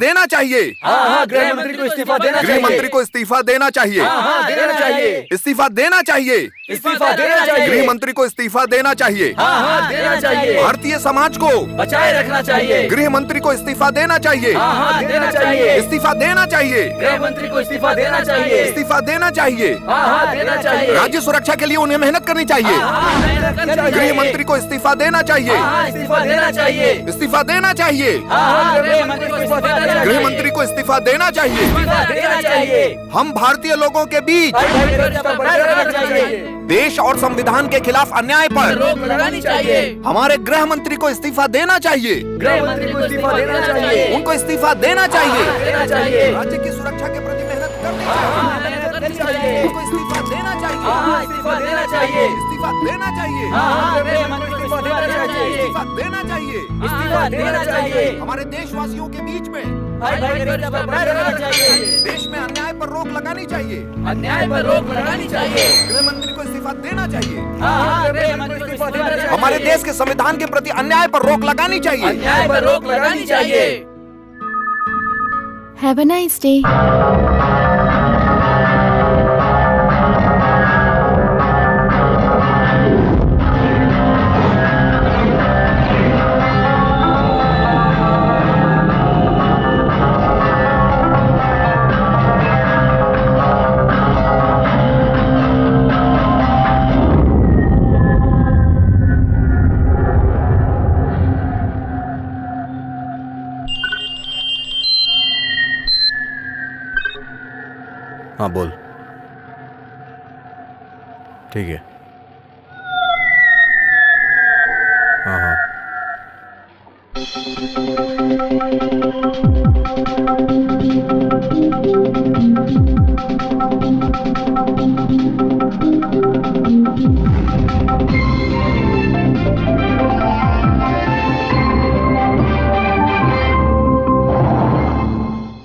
देना चाहिए। हाँ, गृह मंत्री को इस्तीफा देना चाहिए। गृह मंत्री को इस्तीफा देना चाहिए। हाँ, देना चाहिए। इस्तीफा देना चाहिए। इस्तीफा देना चाहिए। गृह मंत्री को इस्तीफा देना चाहिए। हाँ, देना चाहिए। भारतीय समाज को बचाए रखना चाहिए। गृह मंत्री को इस्तीफा देना चाहिए। हाँ, देना चाहिए। इस्तीफा देना चाहिए। गृह मंत्री को इस्तीफा देना चाहिए। इस्तीफा देना चाहिए। हाँ, देना चाहिए। राज्य सुरक्षा के लिए उन्हें मेहनत करनी चाहिए। गृह मंत्री को इस्तीफा देना चाहिए। इस्तीफा देना चाहिए। इस्तीफा देना चाहिए। गृह मंत्री को इस्तीफा देना चाहिए। गृह मंत्री को इस्तीफा देना चाहिए। हम भारतीय लोगों के बीच देश और संविधान के खिलाफ अन्याय पर रोक लगानी चाहिए। हमारे गृह मंत्री को इस्तीफा देना चाहिए। गृह मंत्री को इस्तीफा देना चाहिए। उनको इस्तीफा देना चाहिए। देना चाहिए। राज्य की सुरक्षा के प्रति मेहनत करनी चाहिए। उनको इस्तीफा देना चाहिए। इस्तीफा देना चाहिए। इस्तीफा देना चाहिए। गृह मंत्री को इस्तीफा देना चाहिए। इस्तीफा देना चाहिए। इस्तीफा देना चाहिए। हमारे देशवासियों के बीच में देश में अन्याय पर रोक लगानी चाहिए। अन्याय पर रोक लगानी चाहिए। गृह मंत्री को इस्तीफा देना चाहिए। गृह मंत्री को इस्तीफा देना चाहिए। हमारे देश के संविधान के प्रति अन्याय पर रोक लगानी चाहिए। अन्याय पर रोक लगानी चाहिए। Have a nice day. हाँ बोल। ठीक है। हाँ।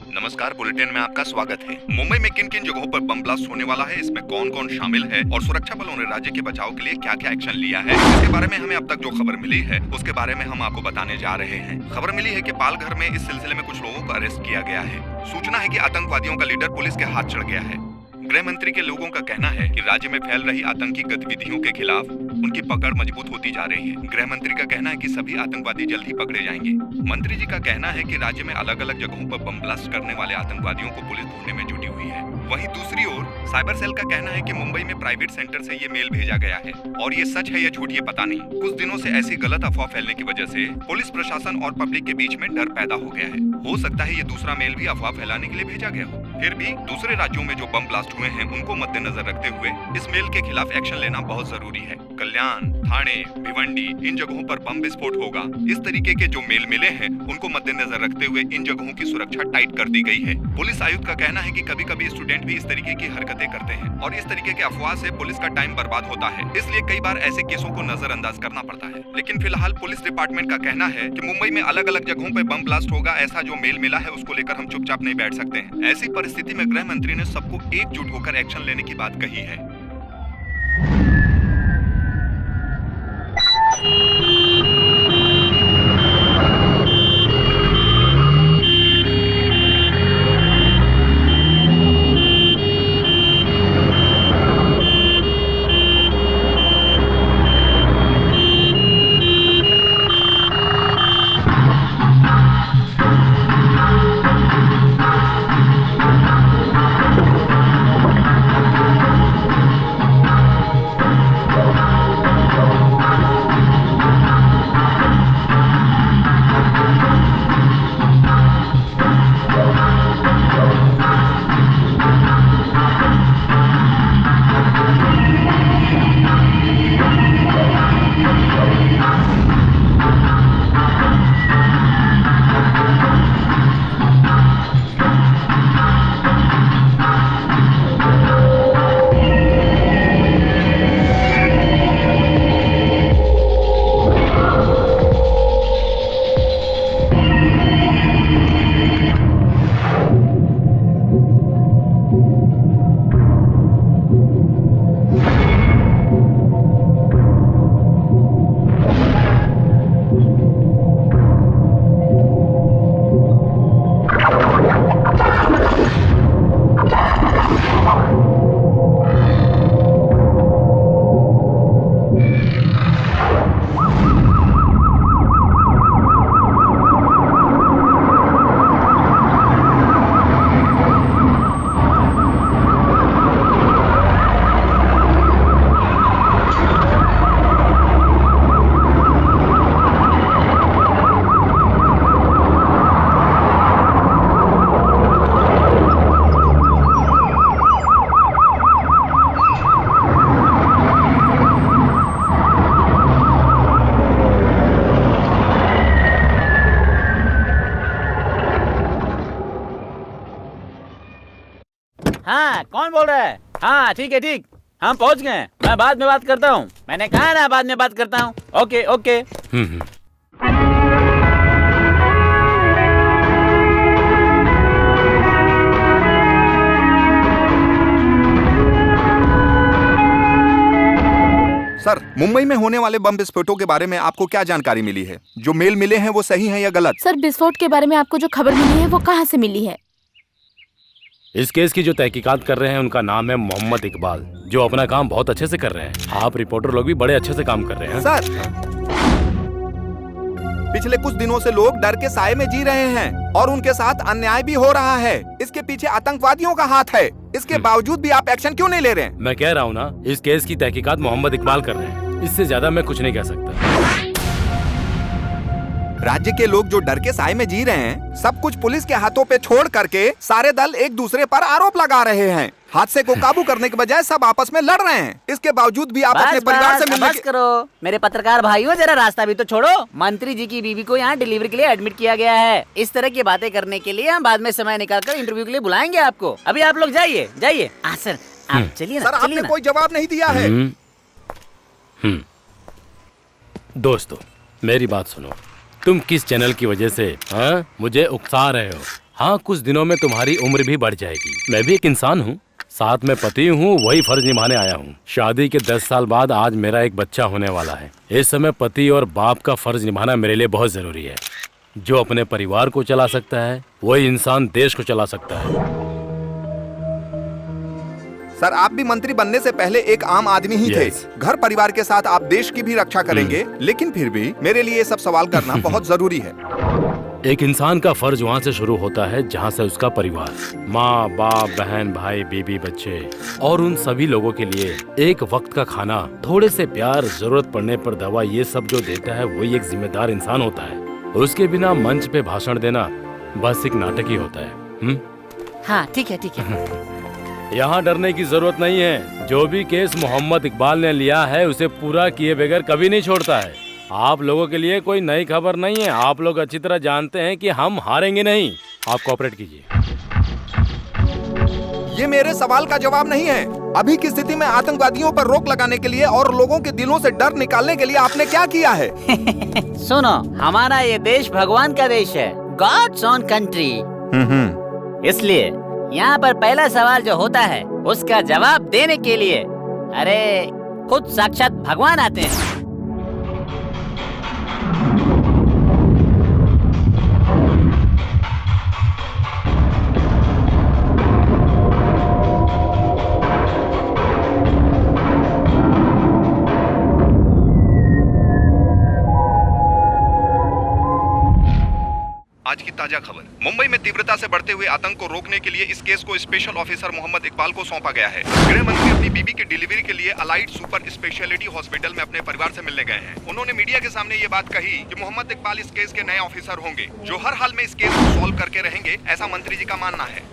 नमस्कार, बुलेटिन में आपका स्वागत है। मुंबई में किन किन जगहों पर बम ब्लास्ट होने वाला है, इसमें कौन कौन शामिल है और सुरक्षा बलों ने राज्य के बचाव के लिए क्या क्या एक्शन लिया है, इसके बारे में हमें अब तक जो खबर मिली है उसके बारे में हम आपको बताने जा रहे हैं। खबर मिली है कि पालघर में इस सिलसिले में कुछ लोगों को अरेस्ट किया गया है। सूचना है कि आतंकवादियों का लीडर पुलिस के हाथ चढ़ गया है। गृह मंत्री के लोगों का कहना है कि राज्य में फैल रही आतंकी गतिविधियों के खिलाफ उनकी पकड़ मजबूत होती जा रही है। गृह मंत्री का कहना है कि सभी आतंकवादी जल्द ही पकड़े जाएंगे। मंत्री जी का कहना है कि राज्य में अलग अलग जगहों पर बम ब्लास्ट करने वाले आतंकवादियों को पुलिस ढूंढने में जुटी हुई है। वहीं दूसरी ओर साइबर सेल का कहना है कि मुंबई में प्राइवेट सेंटर से ये मेल भेजा गया है और ये सच है या झूठ ये पता नहीं। कुछ दिनों से ऐसी गलत अफवाह फैलने की वजह से पुलिस प्रशासन और पब्लिक के बीच में डर पैदा हो गया है। हो सकता है ये दूसरा मेल भी अफवाह फैलाने के लिए भेजा गया हो। फिर भी दूसरे राज्यों में जो बम ब्लास्ट हुए हैं उनको मद्देनजर रखते हुए इस मेल के खिलाफ एक्शन लेना बहुत जरूरी है। कल्याण, थाने, भिवंडी इन जगहों पर बम विस्फोट होगा। इस तरीके के जो मेल मिले हैं उनको मद्देनजर रखते हुए इन जगहों की सुरक्षा टाइट कर दी गई है। पुलिस आयुक्त का कहना है कि कभी-कभी स्टूडेंट भी इस तरीके की हरकतें करते हैं और इस तरीके के अफवाह से पुलिस का टाइम बर्बाद होता है, इसलिए कई बार ऐसे केसों को नजरअंदाज करना पड़ता है। लेकिन फिलहाल पुलिस डिपार्टमेंट का कहना है कि मुंबई में अलग अलग जगहों पर बम ब्लास्ट होगा, ऐसा जो मेल मिला है उसको लेकर हम चुपचाप नहीं बैठ सकते हैं। ऐसी परिस्थिति में गृह मंत्री ने सबको एकजुट होकर एक्शन लेने की बात कही है। कौन बोल रहा है? हाँ ठीक है, ठीक, हम पहुंच गए। मैं बाद में बात करता हूँ। मैंने कहा ना बाद में बात करता हूँ। Okay okay. सर, मुंबई में होने वाले बम विस्फोटों के बारे में आपको क्या जानकारी मिली है? जो मेल मिले हैं वो सही है या गलत? सर, विस्फोट के बारे में आपको जो खबर मिली है वो कहाँ से मिली है? इस केस की जो तहकीकात कर रहे हैं उनका नाम है मोहम्मद इकबाल, जो अपना काम बहुत अच्छे से कर रहे हैं। आप रिपोर्टर लोग भी बड़े अच्छे से काम कर रहे हैं। सर, पिछले कुछ दिनों से लोग डर के साए में जी रहे हैं और उनके साथ अन्याय भी हो रहा है। इसके पीछे आतंकवादियों का हाथ है। इसके बावजूद भी आप एक्शन क्यों नहीं ले रहे हैं? मैं कह रहा हूँ ना, इस केस की तहकीकात मोहम्मद इकबाल कर रहे हैं। इससे ज्यादा मैं कुछ नहीं कह सकता। राज्य के लोग जो डर के साए में जी रहे हैं, सब कुछ पुलिस के हाथों पे छोड़ करके सारे दल एक दूसरे पर आरोप लगा रहे हैं। हादसे को काबू करने के बजाय सब आपस में लड़ रहे हैं। इसके बावजूद भी आप अपने परिवार से मिलने बस करो मेरे पत्रकार भाइयों, जरा रास्ता भी तो छोड़ो। मंत्री जी की बीवी को यहाँ डिलीवरी के लिए एडमिट किया गया है। इस तरह की बातें करने के लिए हम बाद में समय निकालकर इंटरव्यू के लिए बुलाएंगे आपको। अभी आप लोग जाइए जाइए। सर आप चलिए सर, ना, आपने कोई जवाब नहीं दिया है। दोस्तों, मेरी बात सुनो। तुम किस चैनल की वजह से मुझे उकसा रहे हो? हाँ, कुछ दिनों में तुम्हारी उम्र भी बढ़ जाएगी। मैं भी एक इंसान हूँ, साथ में पति हूँ, वही फर्ज निभाने आया हूँ। शादी के 10 साल बाद आज मेरा एक बच्चा होने वाला है। इस समय पति और बाप का फर्ज निभाना मेरे लिए बहुत जरूरी है। जो अपने परिवार को चला सकता है वही इंसान देश को चला सकता है। सर, आप भी मंत्री बनने से पहले एक आम आदमी ही थे। घर परिवार के साथ आप देश की भी रक्षा करेंगे, लेकिन फिर भी मेरे लिए ये सब सवाल करना बहुत जरूरी है। एक इंसान का फर्ज वहाँ से शुरू होता है जहाँ से उसका परिवार, माँ बाप, बहन भाई, बीबी, बच्चे और उन सभी लोगों के लिए एक वक्त का खाना, थोड़े से प्यार, जरूरत पड़ने पर दवा, ये सब जो देता है वही एक जिम्मेदार इंसान होता है। उसके बिना मंच पे भाषण देना बस एक नाटक ही होता है। हाँ ठीक है, ठीक है। यहाँ डरने की जरूरत नहीं है। जो भी केस मोहम्मद इकबाल ने लिया है उसे पूरा किए बगैर कभी नहीं छोड़ता है। आप लोगों के लिए कोई नई खबर नहीं है। आप लोग अच्छी तरह जानते हैं कि हम हारेंगे नहीं। आप कोऑपरेट कीजिए। ये मेरे सवाल का जवाब नहीं है। अभी की स्थिति में आतंकवादियों पर रोक लगाने के लिए और लोगों के दिलों से डर निकालने के लिए आपने क्या किया है? सुनो, हमारा ये देश भगवान का देश है, गॉड्स ओन कंट्री। इसलिए यहाँ पर पहला सवाल जो होता है उसका जवाब देने के लिए अरे खुद साक्षात भगवान आते हैं। आज की ताजा खबर, मुंबई में तीव्रता से बढ़ते हुए आतंक को रोकने के लिए इस केस को स्पेशल ऑफिसर मोहम्मद इकबाल को सौंपा गया है। गृह मंत्री अपनी बीबी की डिलीवरी के लिए अलाइड सुपर स्पेशलिटी हॉस्पिटल में अपने परिवार से मिलने गए हैं। उन्होंने मीडिया के सामने ये बात कही कि मोहम्मद इकबाल इस केस के नए ऑफिसर होंगे, जो हर हाल में इस केस को सॉल्व करके रहेंगे, ऐसा मंत्री जी का मानना है।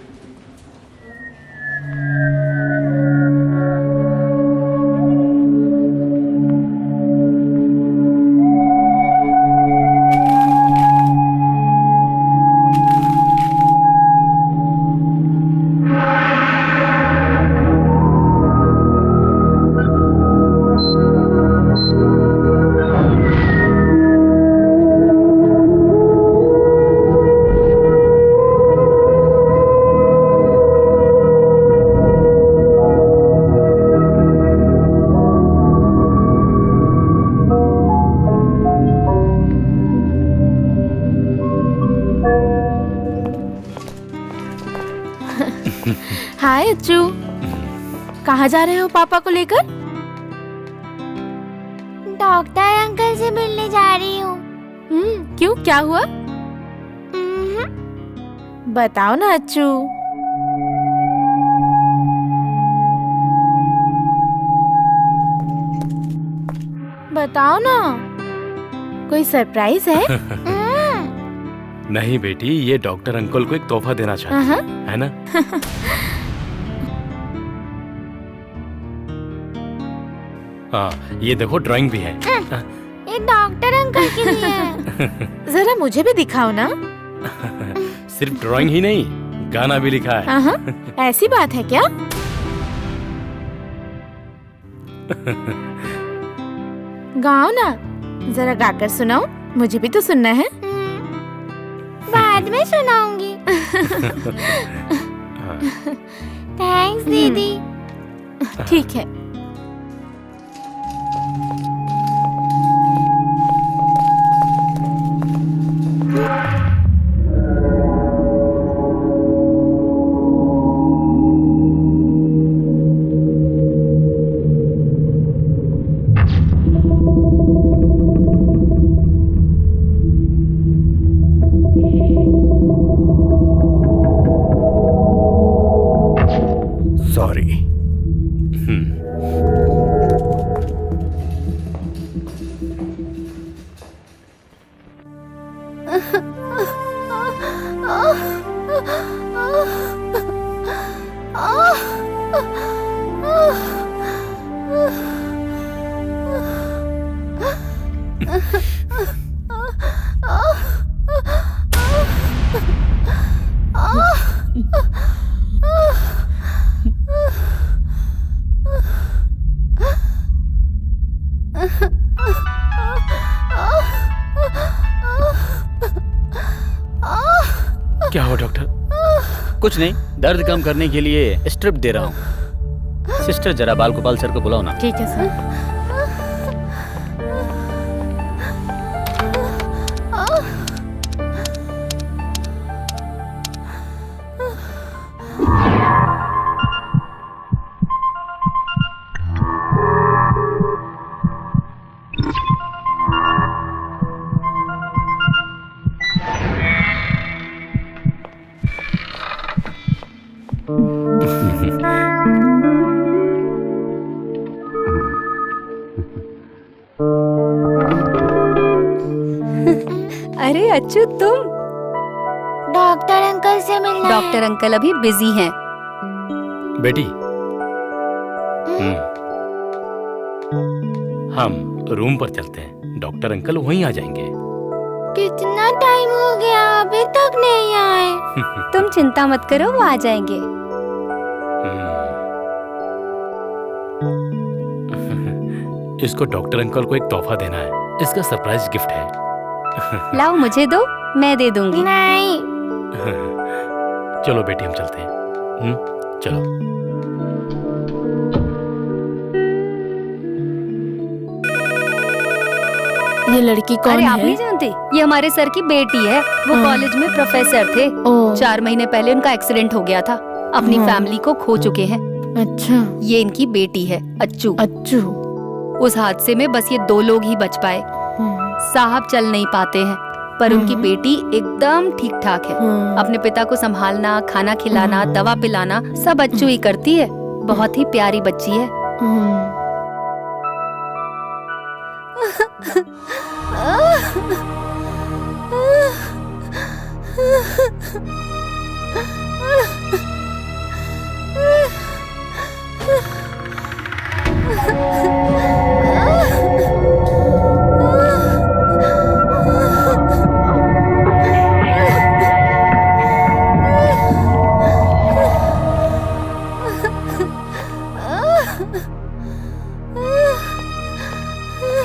हाय अच्चू, कहाँ जा रहे हो पापा को लेकर? डॉक्टर अंकल से मिलने जा रही हूँ। क्यों, क्या हुआ? बताओ ना अच्चू। बताओ ना, कोई सरप्राइज है? नहीं बेटी, ये डॉक्टर अंकल को एक तोहफा देना चाहती है ना? हाँ, ये देखो ड्राइंग भी है। ये डॉक्टर अंकल के लिए है। जरा मुझे भी दिखाओ ना। सिर्फ ड्राइंग ही नहीं, गाना भी लिखा है। ऐसी बात है क्या? गाओ ना, जरा गाकर सुनाओ, मुझे भी तो सुनना है। बाद में सुनाऊंगी। थैंक्स दीदी। ठीक है। सॉरी। क्या हुआ डॉक्टर? कुछ नहीं, दर्द कम करने के लिए स्ट्रिप दे रहा हूँ। सिस्टर जरा बाल गोपाल सर को बुलाओ ना। ठीक है सर। अरे अच्छू, तुम? डॉक्टर अंकल से मिलना है। डॉक्टर अंकल अभी बिजी हैं। बेटी, हम रूम पर चलते हैं, डॉक्टर अंकल वहीं आ जाएंगे। कितना टाइम हो गया, अभी तक नहीं आए। तुम चिंता मत करो, वो आ जाएंगे। इसको डॉक्टर अंकल को एक तोहफा देना है, इसका सरप्राइज गिफ्ट है। लाओ मुझे दो, मैं दे दूंगी। नहीं। चलो बेटी, हम चलते हैं। चलो। ये लड़की कौन अरे है? आप नहीं जानते, ये हमारे सर की बेटी है। वो कॉलेज में प्रोफेसर थे। ओह, 4 महीने पहले उनका एक्सीडेंट हो गया था। अपनी फैमिली को खो चुके हैं। अच्छा। ये इनकी बेटी है, अच्छू। अच्छू। उस हादसे में बस ये 2 लोग ही बच पाए। साहब चल नहीं पाते हैं, पर उनकी बेटी एकदम ठीक ठाक है। अपने पिता को संभालना, खाना खिलाना, दवा पिलाना सब अच्छू ही करती है। बहुत ही प्यारी बच्ची है।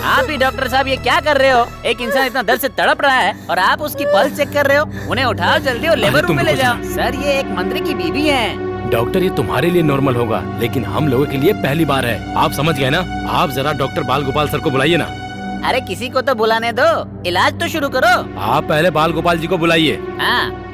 आप ही डॉक्टर साहब ये क्या कर रहे हो? एक इंसान इतना दर्द से तड़प रहा है और आप उसकी पल्स चेक कर रहे हो। उन्हें उठाओ जल्दी और लेबर रूम में ले जाओ। सर, ये एक मंत्री की बीवी है। डॉक्टर, ये तुम्हारे लिए नॉर्मल होगा, लेकिन हम लोगों के लिए पहली बार है। आप समझ गए ना? आप जरा डॉक्टर बाल गोपाल सर को बुलाइए ना। अरे किसी को तो बुलाने दो, इलाज तो शुरू करो। आप पहले बाल गोपाल जी को बुलाइए। हाँ,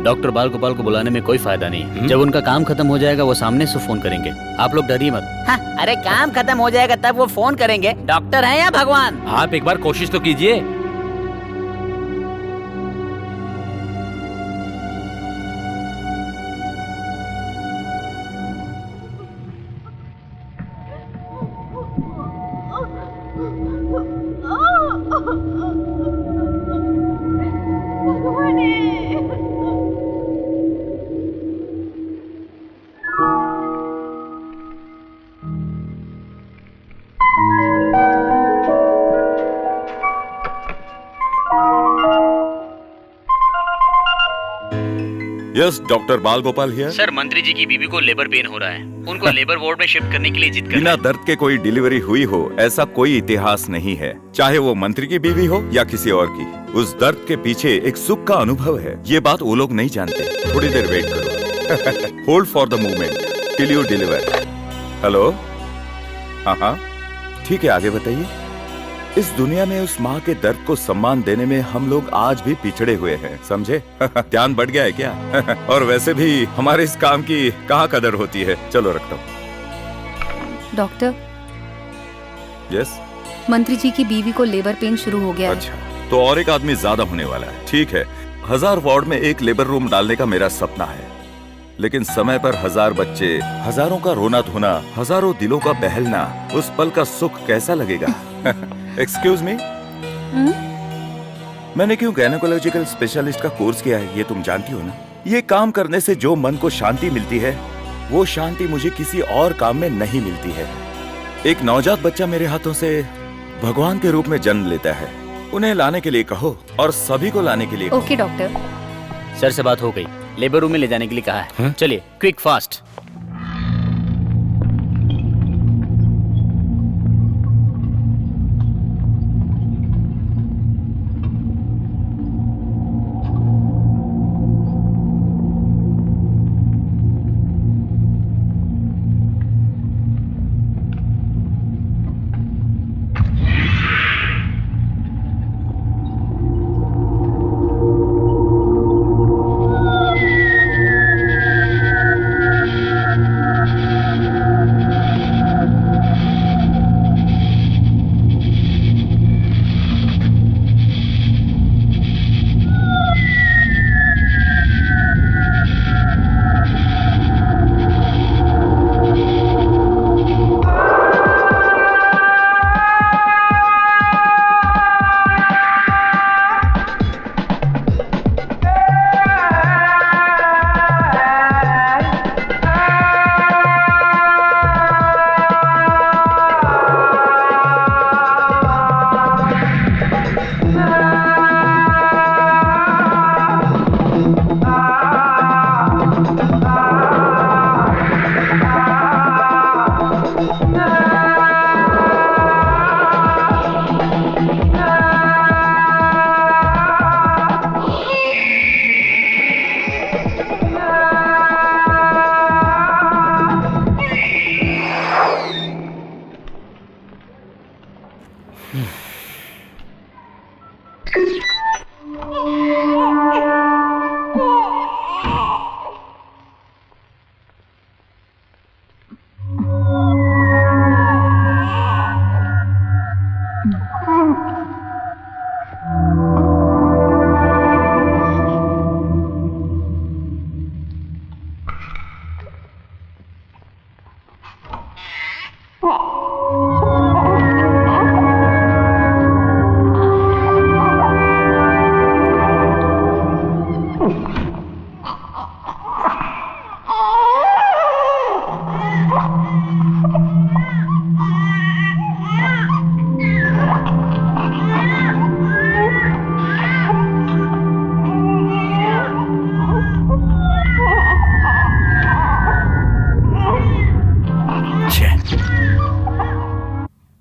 डॉक्टर बाल गोपाल को बुलाने में कोई फायदा नहीं। जब उनका काम खत्म हो जाएगा वो सामने से फोन करेंगे। आप लोग डरिए मत। हाँ, अरे काम खत्म हो जाएगा तब वो फोन करेंगे। डॉक्टर हैं या भगवान? आप एक बार कोशिश तो कीजिए। यस, डॉक्टर बाल गोपाल हियर। सर, मंत्री जी की बीवी को लेबर पेन हो रहा है, उनको लेबर वार्ड में शिफ्ट करने के लिए जिद कर बिना दर्द के कोई डिलीवरी हुई हो ऐसा कोई इतिहास नहीं है, चाहे वो मंत्री की बीवी हो या किसी और की। उस दर्द के पीछे एक सुख का अनुभव है, ये बात वो लोग नहीं जानते। थोड़ी देर वेट करो। Hold for the movement till you deliver. Hello, हाँ, ठीक है, आगे बताइए। इस दुनिया में उस माँ के दर्द को सम्मान देने में हम लोग आज भी पिछड़े हुए हैं, समझे? ध्यान बढ़ गया है क्या? और वैसे भी हमारे इस काम की कहाँ कदर होती है। चलो रखता हूँ। डॉक्टर, यस, मंत्री जी की बीवी को लेबर पेन शुरू हो गया है। अच्छा, तो और एक आदमी ज्यादा होने वाला है। ठीक है, 1000 वार्ड में एक लेबर रूम डालने का मेरा सपना है, लेकिन समय पर 1000 बच्चे, हजारों का रोना धोना, हजारों दिलों का बहलना, उस पल का सुख कैसा लगेगा? एक्सक्यूज मी, मैंने क्यों गायनेकोलॉजिकल स्पेशलिस्ट का कोर्स किया है ये तुम जानती हो ना? ये काम करने से जो मन को शांति मिलती है, वो शांति मुझे किसी और काम में नहीं मिलती है। एक नवजात बच्चा मेरे हाथों से भगवान के रूप में जन्म लेता है। उन्हें लाने के लिए कहो और सभी को लाने के लिए कहो। Okay doctor. सर से बात हो गई, लेबर रूम में ले जाने के लिए कहा है। चलिए, क्विक फास्ट।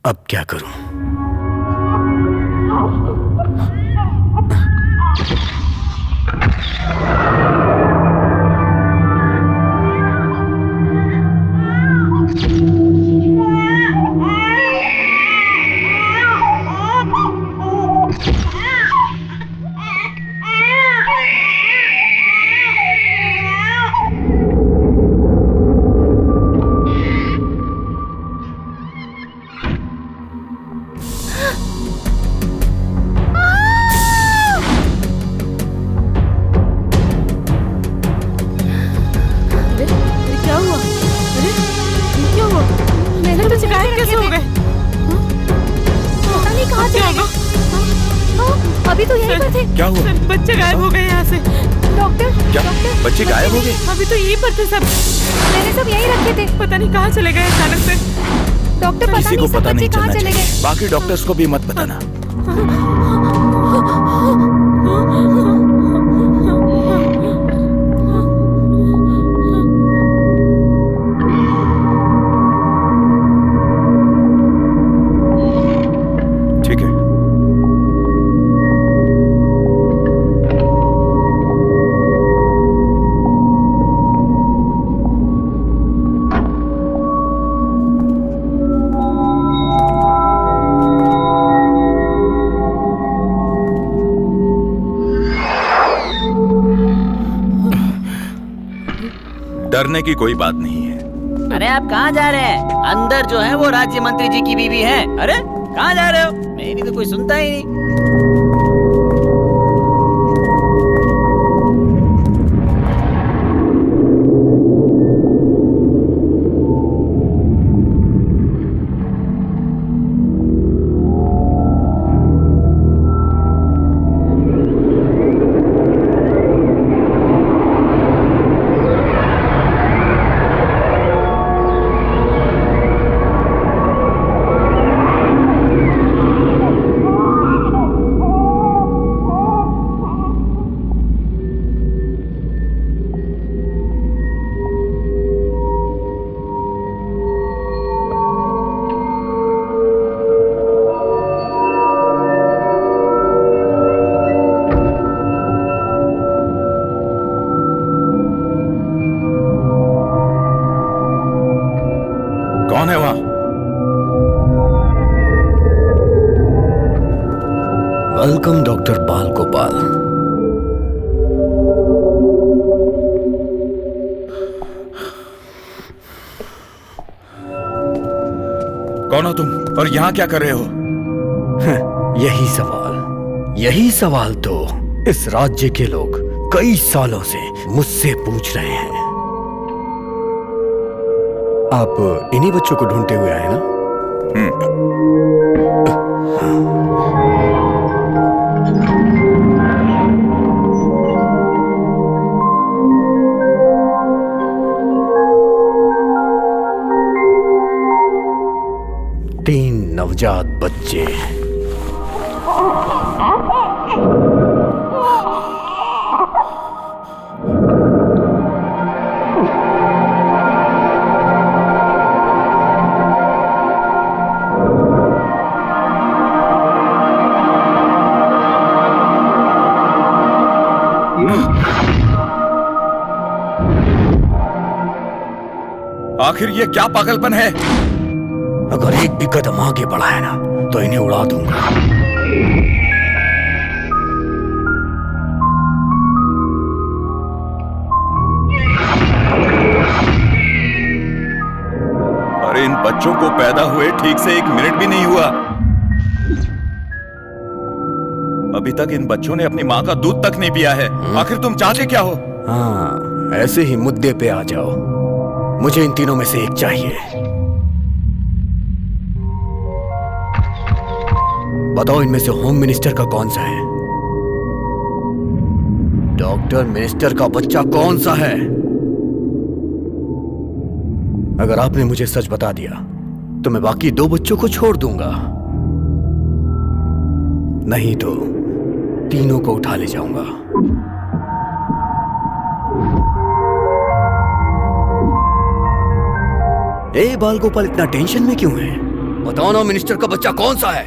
अब क्या करूं? अभी तो यहीं पर थे। क्या हुआ? बच्चे गायब हो गए यहाँ से। डॉक्टर, क्या डॉक्टर, बच्चे गायब हो गए? अभी तो यहीं पर थे सब। मैंने सब यहीं रखे थे। पता नहीं कहाँ चले गए अचानक से। डॉक्टर, पता किसी नहीं को सब पता बच्चे नहीं कहाँ चलना चले चाहिए। गए। बाकी डॉक्टर्स को भी मत बताना। डरने की कोई बात नहीं है। अरे आप कहाँ जा रहे हैं? अंदर जो है वो राज्य मंत्री जी की बीवी है। अरे कहाँ जा रहे हो? मेरी तो कोई सुनता ही नहीं। कौन है वहां? वेलकम डॉक्टर बाल गोपाल। कौन हो तुम और यहाँ क्या कर रहे हो? यही सवाल तो इस राज्य के लोग कई सालों से मुझसे पूछ रहे हैं। आप इन्हीं बच्चों को ढूंढते हुए आए ना? तीन नवजात बच्चे। आखिर ये क्या पागलपन है? अगर एक भी कदम आगे बढ़ा है ना तो इन्हें उड़ा दूंगा। अरे इन बच्चों को पैदा हुए ठीक से 1 मिनट भी नहीं हुआ। अभी तक इन बच्चों ने अपनी माँ का दूध तक नहीं पिया है। आखिर तुम चाहते क्या हो? हाँ, ऐसे ही मुद्दे पे आ जाओ। मुझे इन तीनों में से एक चाहिए। बताओ इनमें से होम मिनिस्टर का कौन सा है? डॉक्टर मिनिस्टर का बच्चा कौन सा है? अगर आपने मुझे सच बता दिया तो मैं बाकी 2 बच्चों को छोड़ दूंगा, नहीं तो तीनों को उठा ले जाऊंगा। ए बाल गोपाल, इतना टेंशन में क्यों है? बताओ ना, मिनिस्टर का बच्चा कौन सा है?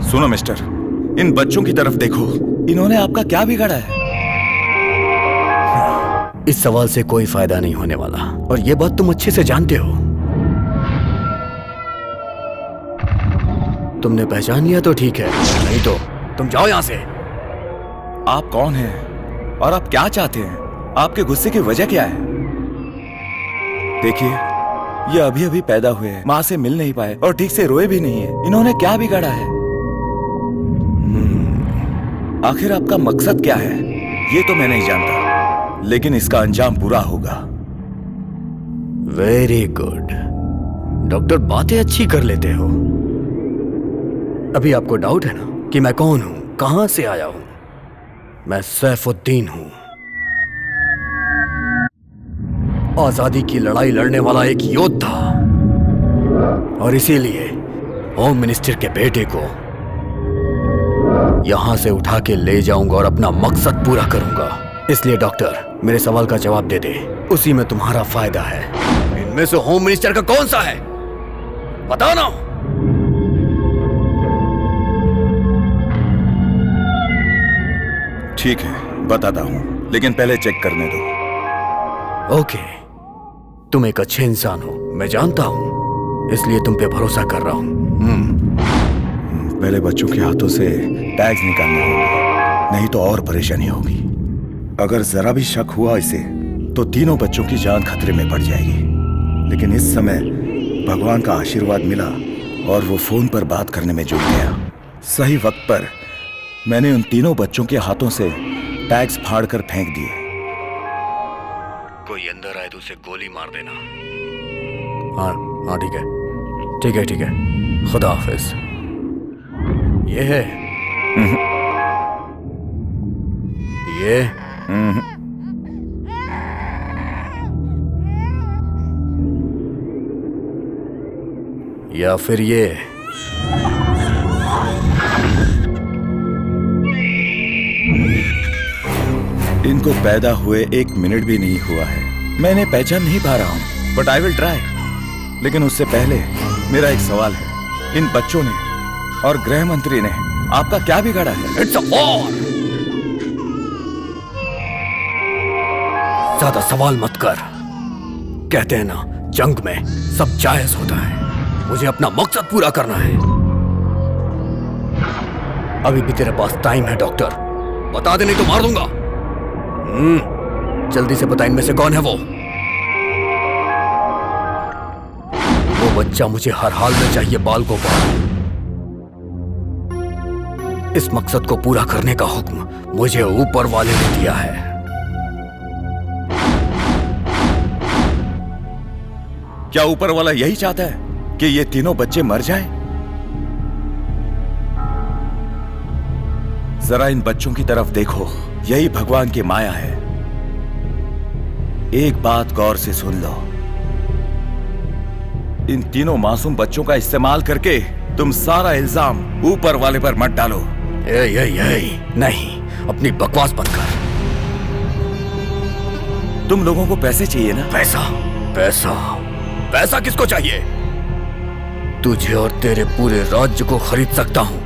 सुनो मिस्टर, इन बच्चों की तरफ देखो। इन्होंने आपका क्या बिगाड़ा है? इस सवाल से कोई फायदा नहीं होने वाला, और ये बात तुम अच्छे से जानते हो। तुमने पहचान लिया तो ठीक है, नहीं तो तुम जाओ यहां से। आप कौन हैं और आप क्या चाहते हैं? आपके गुस्से की वजह क्या है? देखिए, ये अभी अभी पैदा हुए हैं, माँ से मिल नहीं पाए और ठीक से रोए भी नहीं है। इन्होंने क्या बिगाड़ा है? आखिर आपका मकसद क्या है? ये तो मैं नहीं जानता, लेकिन इसका अंजाम बुरा होगा। वेरी गुड डॉक्टर, बातें अच्छी कर लेते हो। अभी आपको डाउट है ना कि मैं कौन हूं, कहां से आया हूं? मैं सैफुद्दीन हूं, आजादी की लड़ाई लड़ने वाला एक योद्धा, और इसीलिए होम मिनिस्टर के बेटे को यहां से उठा के ले जाऊंगा और अपना मकसद पूरा करूंगा। इसलिए डॉक्टर, मेरे सवाल का जवाब दे दे, उसी में तुम्हारा फायदा है। इनमें से होम मिनिस्टर का कौन सा है? बताओ ना। ठीक है, बताता हूं, लेकिन पहले चेक करने दो। ओके, तुम एक अच्छे इंसान हो, मैं जानता हूं, इसलिए तुम पे भरोसा कर रहा हूं। पहले बच्चों के हाथों से टैग्स निकालने होंगे। नहीं तो और परेशानी होगी। अगर जरा भी शक हुआ इसे तो तीनों बच्चों की जान खतरे में पड़ जाएगी। लेकिन इस समय भगवान का आशीर्वाद मिला और वो फोन पर बात करने में जुट गया। सही वक्त पर मैंने उन तीनों बच्चों के हाथों से टैग्स फाड़कर फेंक दिए। कोई अंदर आए तो उसे गोली मार देना। हाँ हाँ ठीक है, ठीक है, ठीक है। खुदा हाफिज। ये है ये या फिर ये इनको पैदा हुए 1 मिनट भी नहीं हुआ है। मैं इन्हें पहचान नहीं पा रहा हूँ, बट आई विल ट्राई। लेकिन उससे पहले मेरा एक सवाल है। इन बच्चों ने और गृह मंत्री ने आपका क्या बिगाड़ा है? It's a war. ज्यादा सवाल मत कर। कहते हैं ना, जंग में सब जायज होता है। मुझे अपना मकसद पूरा करना है। अभी भी तेरे पास टाइम है डॉक्टर। बता दे नहीं तो मार दूंगा। जल्दी से बता इनमें से कौन है वो बच्चा मुझे हर हाल में चाहिए। बाल गोपाल। इस मकसद को पूरा करने का हुक्म मुझे ऊपर वाले ने दिया है। क्या ऊपर वाला यही चाहता है कि ये तीनों बच्चे मर जाएं? जरा इन बच्चों की तरफ देखो, यही भगवान की माया है। एक बात गौर से सुन लो, इन तीनों मासूम बच्चों का इस्तेमाल करके तुम सारा इल्जाम ऊपर वाले पर मत डालो। नहीं, अपनी बकवास बंद कर। तुम लोगों को पैसे चाहिए ना? पैसा पैसा पैसा किसको चाहिए? तुझे और तेरे पूरे राज्य को खरीद सकता हूं।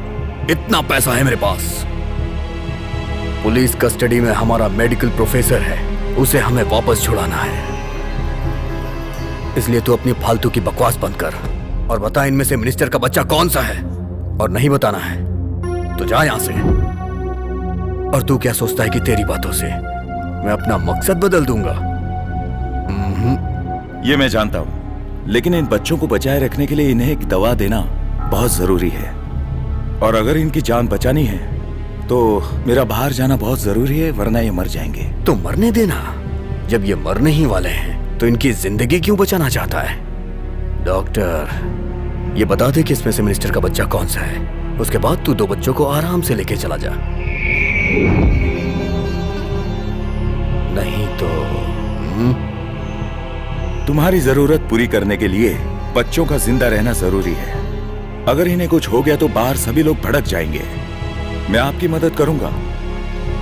इतना पैसा है मेरे पास। पुलिस कस्टडी में हमारा मेडिकल प्रोफेसर है, उसे हमें वापस छुड़ाना है। इसलिए तू अपनी फालतू की बकवास बंद कर और बता इनमें से मिनिस्टर का बच्चा कौन सा है। और नहीं बताना है तो जा यहां से। और तू क्या सोचता है कि तेरी बातों से मैं अपना मकसद बदल दूंगा? ये मैं जानता हूं, लेकिन इन बच्चों को बचाए रखने के लिए इन्हें एक दवा देना बहुत जरूरी है। और अगर इनकी जान बचानी है तो मेरा बाहर जाना बहुत जरूरी है, वरना ये मर जाएंगे। तो मरने देना। जब ये मरने ही वाले हैं तो इनकी जिंदगी क्यों बचाना चाहता है? डॉक्टर, ये बता दे कि इसमें से मिनिस्टर का बच्चा कौन सा है। उसके बाद तू 2 बच्चों को आराम से लेके चला जा। नहीं तो तुम्हारी जरूरत पूरी करने के लिए बच्चों का जिंदा रहना जरूरी है। अगर इन्हें कुछ हो गया तो बाहर सभी लोग भड़क जाएंगे। मैं आपकी मदद करूंगा,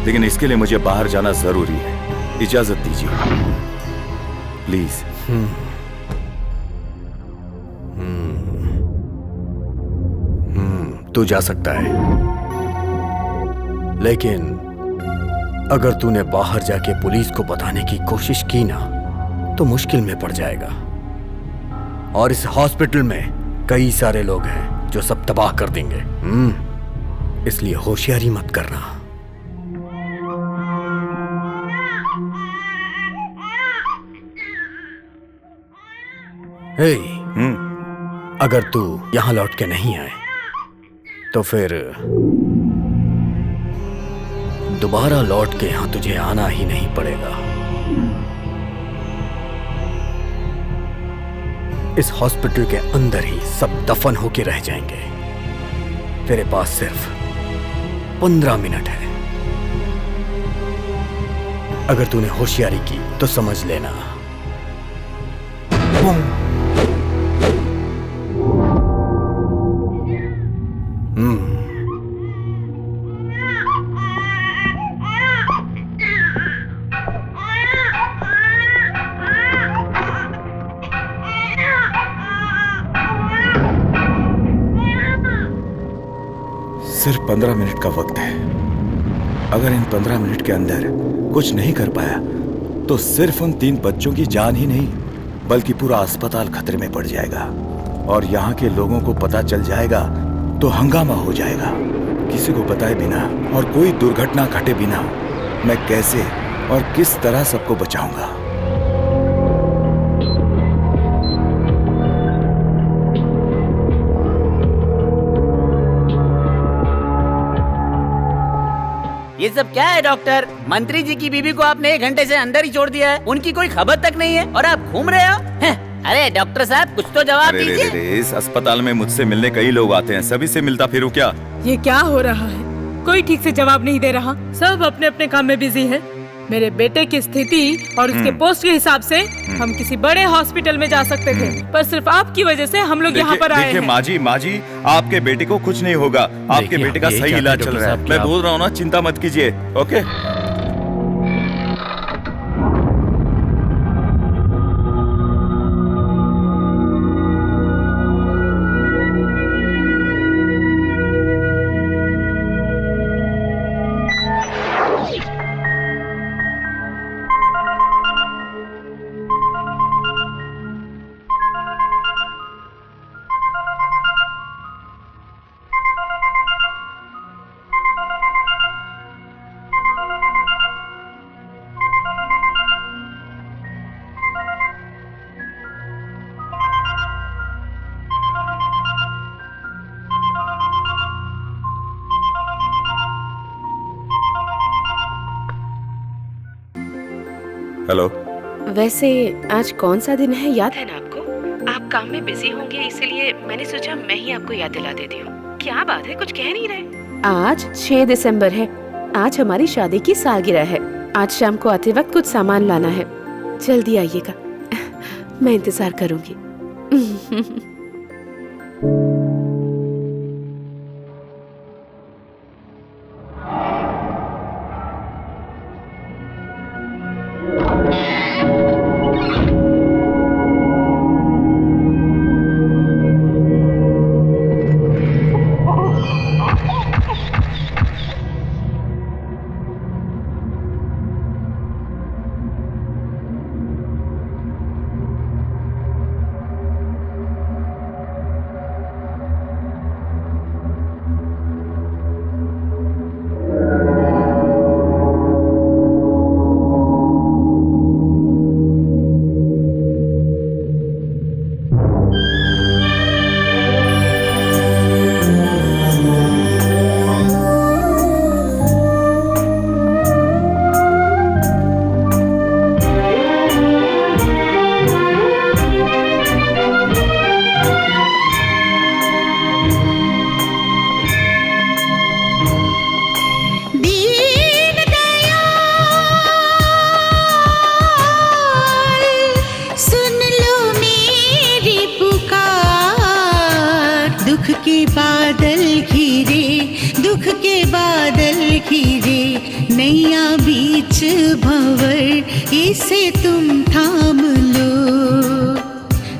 लेकिन इसके लिए मुझे बाहर जाना जरूरी है। इजाजत दीजिए प्लीज। तू जा सकता है, लेकिन अगर तूने बाहर जाके पुलिस को बताने की कोशिश की ना तो मुश्किल में पड़ जाएगा। और इस हॉस्पिटल में कई सारे लोग हैं जो सब तबाह कर देंगे। इसलिए होशियारी मत करना। हे, अगर तू यहां लौट के नहीं आए तो फिर दोबारा लौट के यहां तुझे आना ही नहीं पड़ेगा। इस हॉस्पिटल के अंदर ही सब दफन होके रह जाएंगे। तेरे पास सिर्फ 15 मिनट है। अगर तूने होशियारी की तो समझ लेना। सिर्फ 15 मिनट का वक्त है। अगर इन 15 मिनट के अंदर कुछ नहीं कर पाया तो सिर्फ उन 3 बच्चों की जान ही नहीं बल्कि पूरा अस्पताल खतरे में पड़ जाएगा। और यहाँ के लोगों को पता चल जाएगा तो हंगामा हो जाएगा। किसी को बताए बिना और कोई दुर्घटना घटे बिना मैं कैसे और किस तरह सबको बचाऊंगा? ये सब क्या है डॉक्टर? मंत्री जी की बीवी को आपने 1 घंटे से अंदर ही छोड़ दिया है, उनकी कोई खबर तक नहीं है और आप घूम रहे हो? अरे डॉक्टर साहब कुछ तो जवाब दीजिए। इस अस्पताल में मुझसे मिलने कई लोग आते हैं, सभी से मिलता फिरूं क्या? ये क्या हो रहा है? कोई ठीक से जवाब नहीं दे रहा, सब अपने अपने काम में बिजी है। मेरे बेटे की स्थिति और उसके पोस्ट के हिसाब से हम किसी बड़े हॉस्पिटल में जा सकते थे, पर सिर्फ आपकी वजह से हम लोग यहाँ पर आए हैं। माँ जी आपके बेटे को कुछ नहीं होगा, आपके बेटे का सही इलाज चल रहा है। मैं बोल रहा हूँ ना, चिंता मत कीजिए। Okay hello. वैसे आज कौन सा दिन है याद है ना आपको? आप काम में बिजी होंगे, इसीलिए मैंने सोचा मैं ही आपको याद दिला देती हूँ। क्या बात है, कुछ कह नहीं रहे? आज 6 दिसंबर है, आज हमारी शादी की सालगिरह है। आज शाम को आते वक्त कुछ सामान लाना है, जल्दी आइएगा, मैं इंतजार करूंगी। नैया बीच भंवर इसे तुम थाम लो,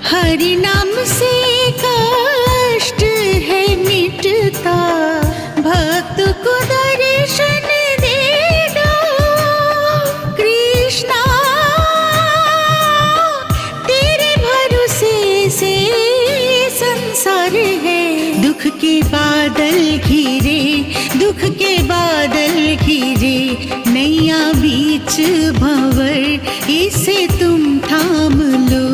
हरि नाम से कष्ट है मिटता, भक्त को दर्शन दे दो। कृष्णा तेरे भरोसे से संसार है, दुख के बादल घिरे, दुख के बादल घिरे, नैया बीच भंवर इसे तुम थाम लो।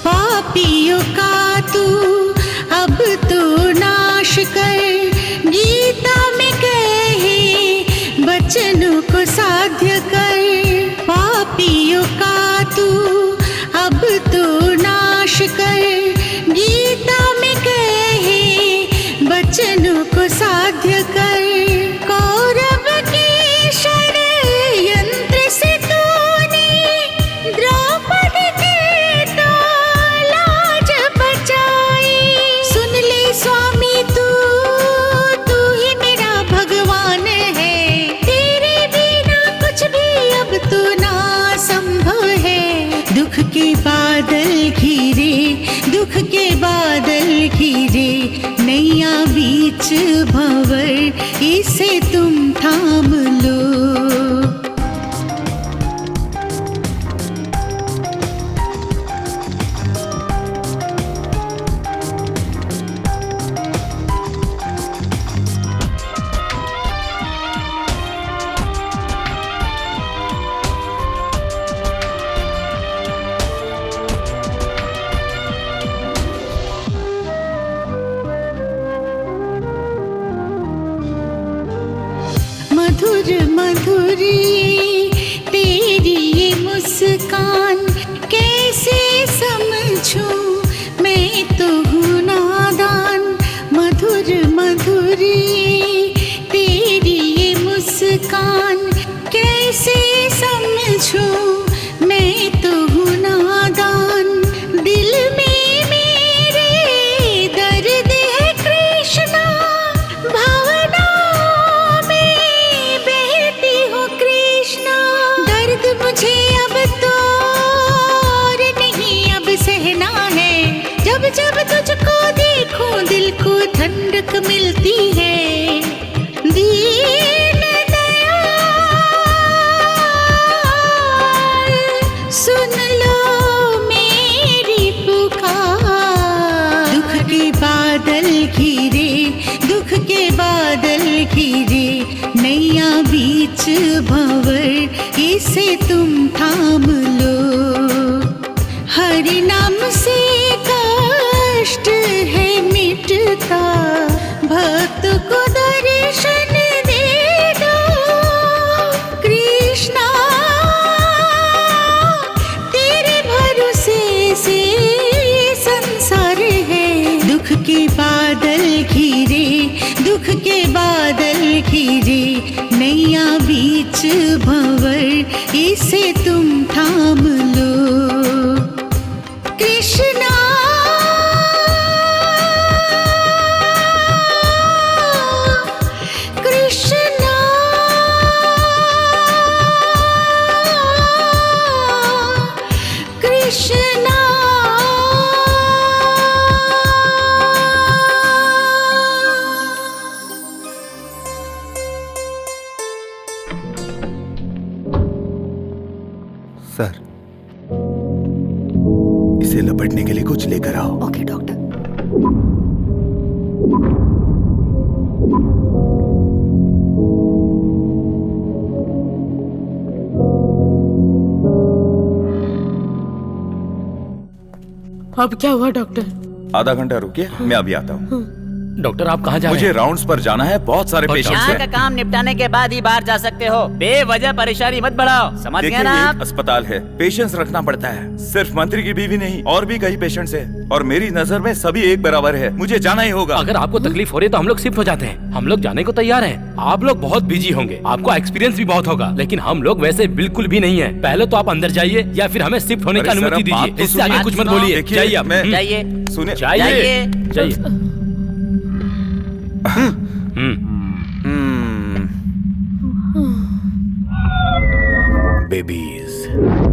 पापियों का तू अब तो नाश कर, गीता में कहे वचनों को साध्य कर। पापियों का तू अब तो नाश कर, गीता में कहे वचनों को साध्य कर। कौरव के षड्यंत्र से तूने द्रौपदी के तो लाज बचाई, बीच भंवर इसे तुम थाम लो। मधुर मधुरी तेरी ये मुस्कान कैसे समझूं, मैं तो हूँ नादान। मधुर मधुरी तेरी ये मुस्कान कैसे समझूं, मैं तो हूँ नादान। दिल में मेरे दर्द है कृष्णा, भावना में बहती हूँ कृष्णा। दर्द मुझे अब तो और नहीं अब सहना है। जब जब तुझको देखूं दिल को ठंडक मिलती है। दीन दयाल सुन लो मेरी पुकार। दुख के बादल घिरे, दुख के बादल घिरे, नैया बीच भंवर इसे तुम थाम लो। हरि नाम से कष्ट है मिटता, भक्त को दर्शन दे दो। कृष्णा तेरे भरोसे से संसार है। दुख के बादल घिरे, दुख के बादल घिरे, नैया बीच भंवर इसे तुम थाम लो। कृष्णा कृष्णा कृष्णा। सर, इसे लपेटने के लिए कुछ लेकर आओ। Okay doctor. अब क्या हुआ डॉक्टर? आधा घंटा रुकिए, मैं अभी आता हूँ। डॉक्टर आप कहाँ जा रहे मुझे हैं? राउंड्स पर जाना है, बहुत सारे पेशेंट्स यहाँ का हैं। काम निपटाने के बाद ही बाहर जा सकते हो। बेवजह परेशानी मत बढ़ाओ, समझ गए देखिए, ना ये आप? एक अस्पताल है, पेशेंस रखना पड़ता है। सिर्फ मंत्री की बीवी नहीं, और भी कई पेशेंट्स हैं, और मेरी नजर में सभी एक बराबर है। मुझे जाना ही होगा। अगर आपको तकलीफ हो रही है तो हम लोग शिफ्ट हो जाते हैं। हम लोग जाने को तैयार हैं। आप लोग बहुत बिजी होंगे, आपको एक्सपीरियंस भी बहुत होगा, लेकिन हम लोग वैसे बिल्कुल भी नहीं है। पहले तो आप अंदर जाइए या फिर हमें शिफ्ट होने की अरे सर, अनुमति आप बात दीजिए। तो इससे आगे सुनिए। कुछ मत बोलिए। देखिए, जाइए आप। मैं- जाइए सुनिए, जाइए जाइए। बेबीज,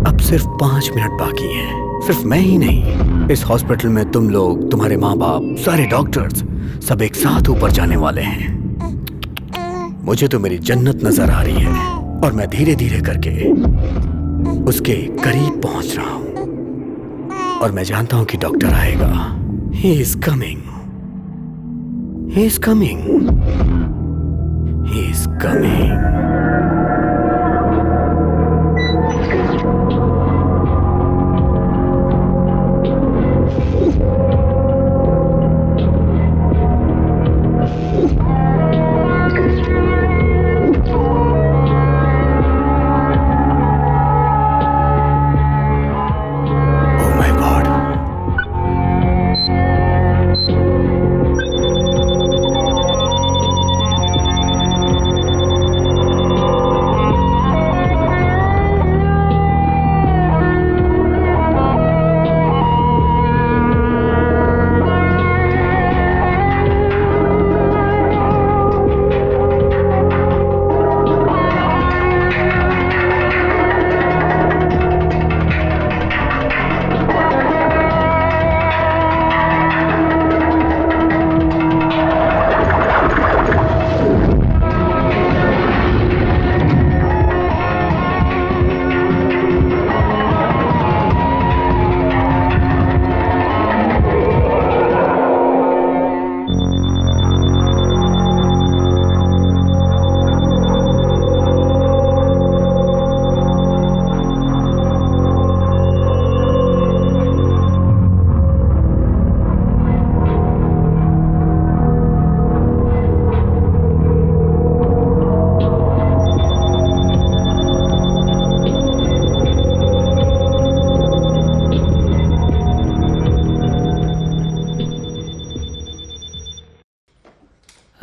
अब सिर्फ 5 मिनट बाकी हैं। सिर्फ मैं ही नहीं, इस हॉस्पिटल में तुम लोग, तुम्हारे माँ बाप, सारे डॉक्टर्स सब एक साथ ऊपर जाने वाले हैं। मुझे तो मेरी जन्नत नजर आ रही है और मैं धीरे धीरे करके उसके करीब पहुंच रहा हूं। और मैं जानता हूं कि डॉक्टर आएगा। He is coming, he is coming, he is coming.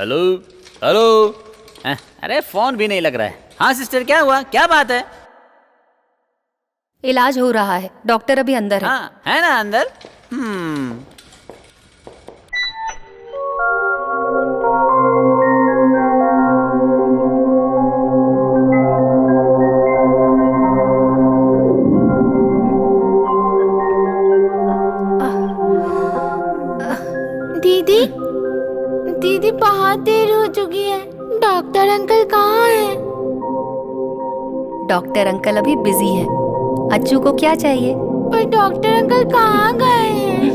Hello hello. अरे फोन भी नहीं लग रहा है। हाँ सिस्टर, क्या हुआ, क्या बात है? इलाज हो रहा है, डॉक्टर अभी अंदर है। हाँ है ना अंदर। दीदी दीदी बहुत देर हो चुकी है, डॉक्टर अंकल कहाँ हैं? डॉक्टर अंकल अभी बिजी हैं। अच्छू को क्या चाहिए? पर डॉक्टर अंकल कहाँ गए हैं?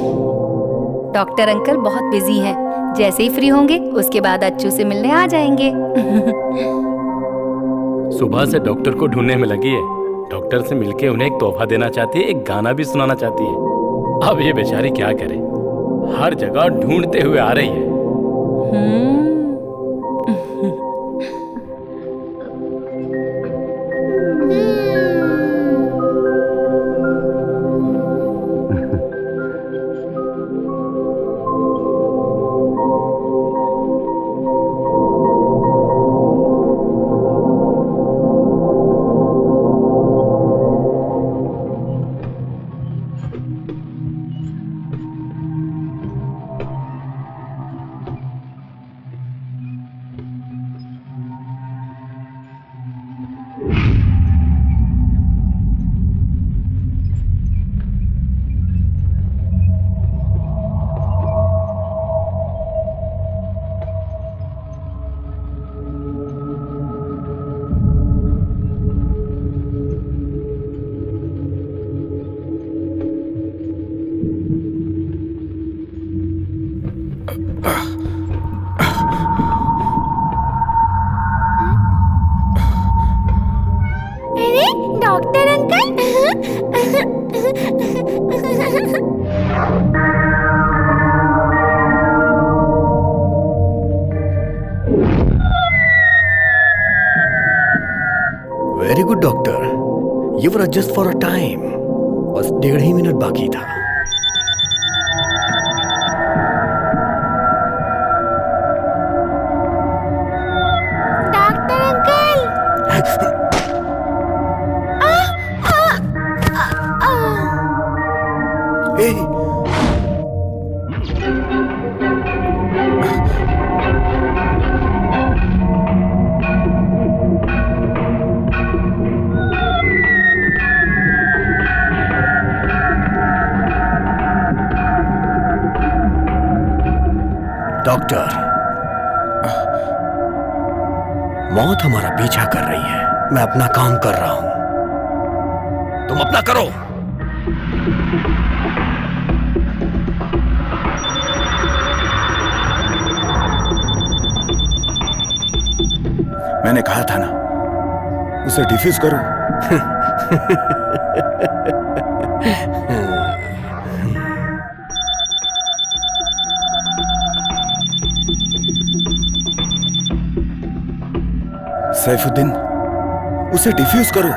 डॉक्टर अंकल बहुत बिजी हैं। जैसे ही फ्री होंगे उसके बाद अच्छू से मिलने आ जाएंगे। सुबह से डॉक्टर को ढूंढने में लगी है। डॉक्टर से मिलके उन्हें एक तोहफा देना चाहती है, एक गाना भी सुनाना चाहती है। अब ये बेचारी क्या करे, हर जगह ढूंढते हुए आ रही है। अरे doctor uncle. Very good doctor, you were just for a time. बस 1.5 ही मिनट बाकी था। Doctor uncle. डॉक्टर, मौत हमारा पीछा कर रही है। मैं अपना काम कर रहा हूं, तुम अपना करो। मैंने कहा था ना, उसे डिफ्यूज करो। सैफुद्दीन, उसे डिफ्यूज करो।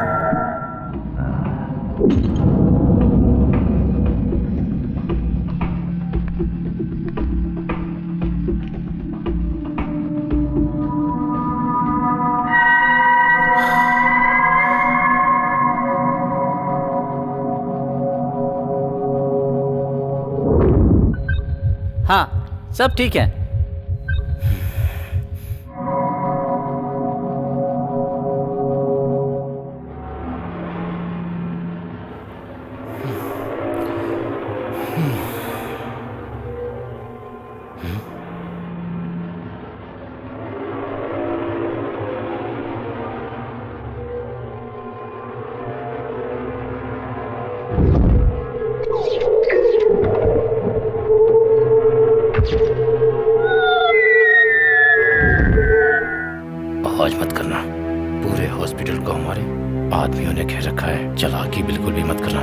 हाँ सब ठीक है। आवाज मत करना। पूरे हॉस्पिटल को हमारे आदमियों ने घेर रखा है। चालाकी बिल्कुल भी मत करना।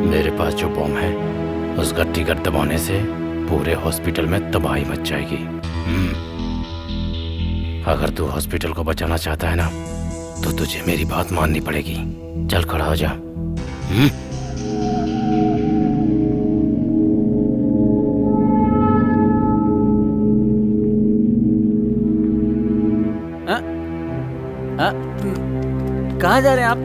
मेरे पास जो बॉम्ब है उसका ट्रिगर दबाने से पूरे हॉस्पिटल में तबाही मच जाएगी। अगर तू हॉस्पिटल को बचाना चाहता है ना तो तुझे मेरी बात माननी पड़ेगी। चल खड़ा हो जा। कहाँ जा रहे हैं आप?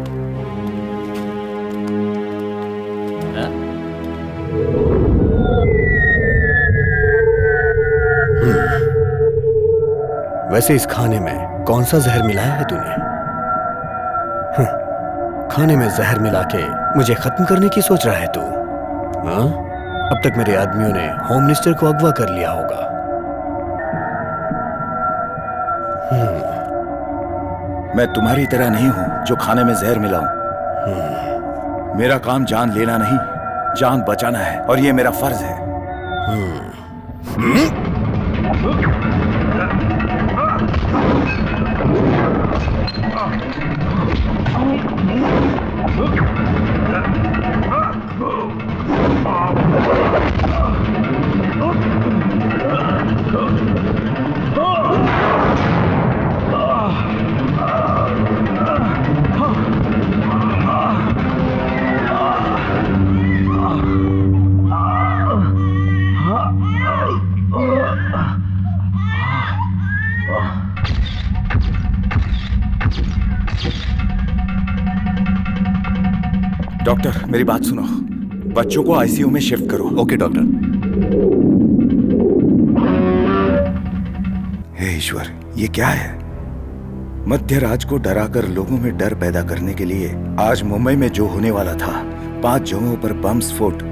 वैसे इस खाने में कौन सा जहर मिलाया है तूने? खाने में जहर मिला के मुझे खत्म करने की सोच रहा है तू? हाँ? अब तक मेरे आदमियों ने होम मिनिस्टर को अगवा कर लिया होगा। मैं तुम्हारी तरह नहीं हूं जो खाने में जहर मिलाऊं। मेरा काम जान लेना नहीं, जान बचाना है, और ये मेरा फर्ज है। डॉक्टर, मेरी बात सुनो। बच्चों को आईसीयू में शिफ्ट करो। Okay doctor. हे ईश्वर, ये क्या है? मध्य रात को डराकर लोगों में डर पैदा करने के लिए आज मुंबई में जो होने वाला था, 5 जगहों पर बम स्फोट,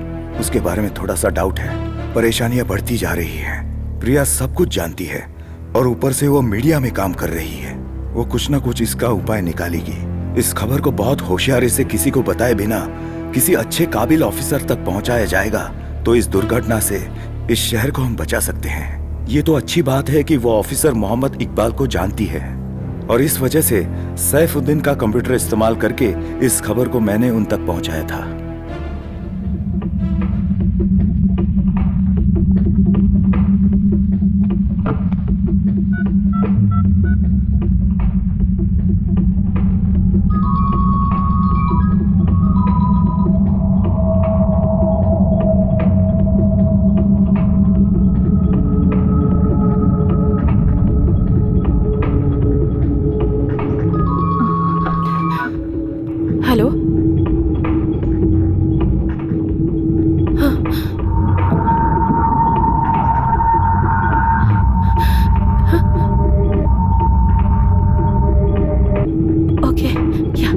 उसके बारे में थोड़ा सा डाउट है। परेशानियां बढ़ती जा रही हैं। प्रिया सब कुछ जानती है और ऊपर से वो मीडिया में काम कर रही है। वो कुछ ना कुछ इसका उपाय निकालेगी। इस खबर को बहुत होशियारी से किसी को बताए बिना किसी अच्छे काबिल ऑफिसर तक पहुंचाया जाएगा तो इस दुर्घटना से इस शहर को हम बचा सकते हैं। ये तो अच्छी बात है कि वो ऑफिसर मोहम्मद इकबाल को जानती है और इस वजह से सैफुद्दीन का कंप्यूटर इस्तेमाल करके इस खबर को मैंने उन तक पहुंचाया था। हेलो, ओके, क्या?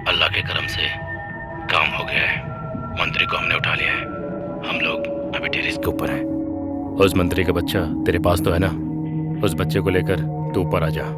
अल्लाह के करम से काम हो गया है। मंत्री को हमने उठा लिया है। हम लोग अभी टेरेस के ऊपर हैं। उस मंत्री का बच्चा तेरे पास तो है ना? उस बच्चे को लेकर तू ऊपर आ जा।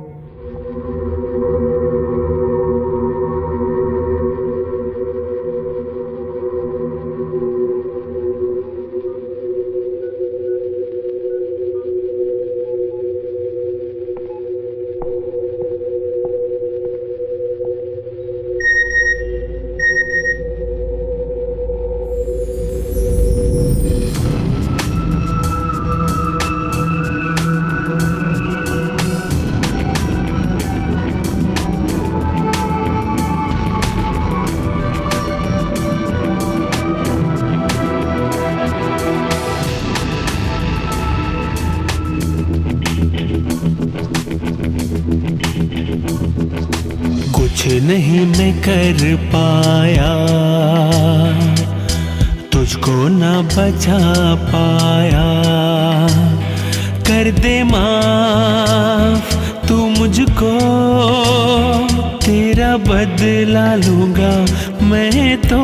कुछ नहीं मैं कर पाया, तुझको ना बचा पाया। कर दे माफ तू मुझको, तेरा बदला लूंगा मैं तो।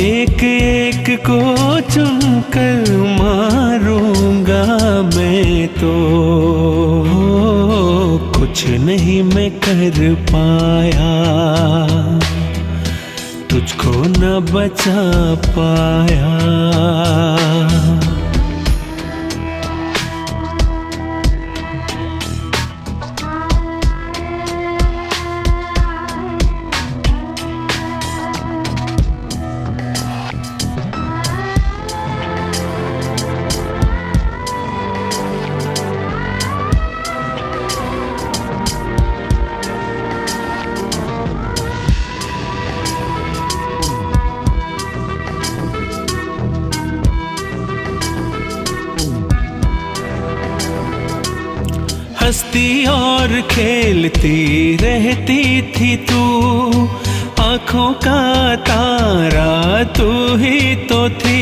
एक एक को चुनकर मारूंगा मैं तो। कुछ नहीं मैं कर पाया, तुझको न बचा पाया। हंसती और खेलती रहती थी तू, आँखों का तारा तू ही तो थी।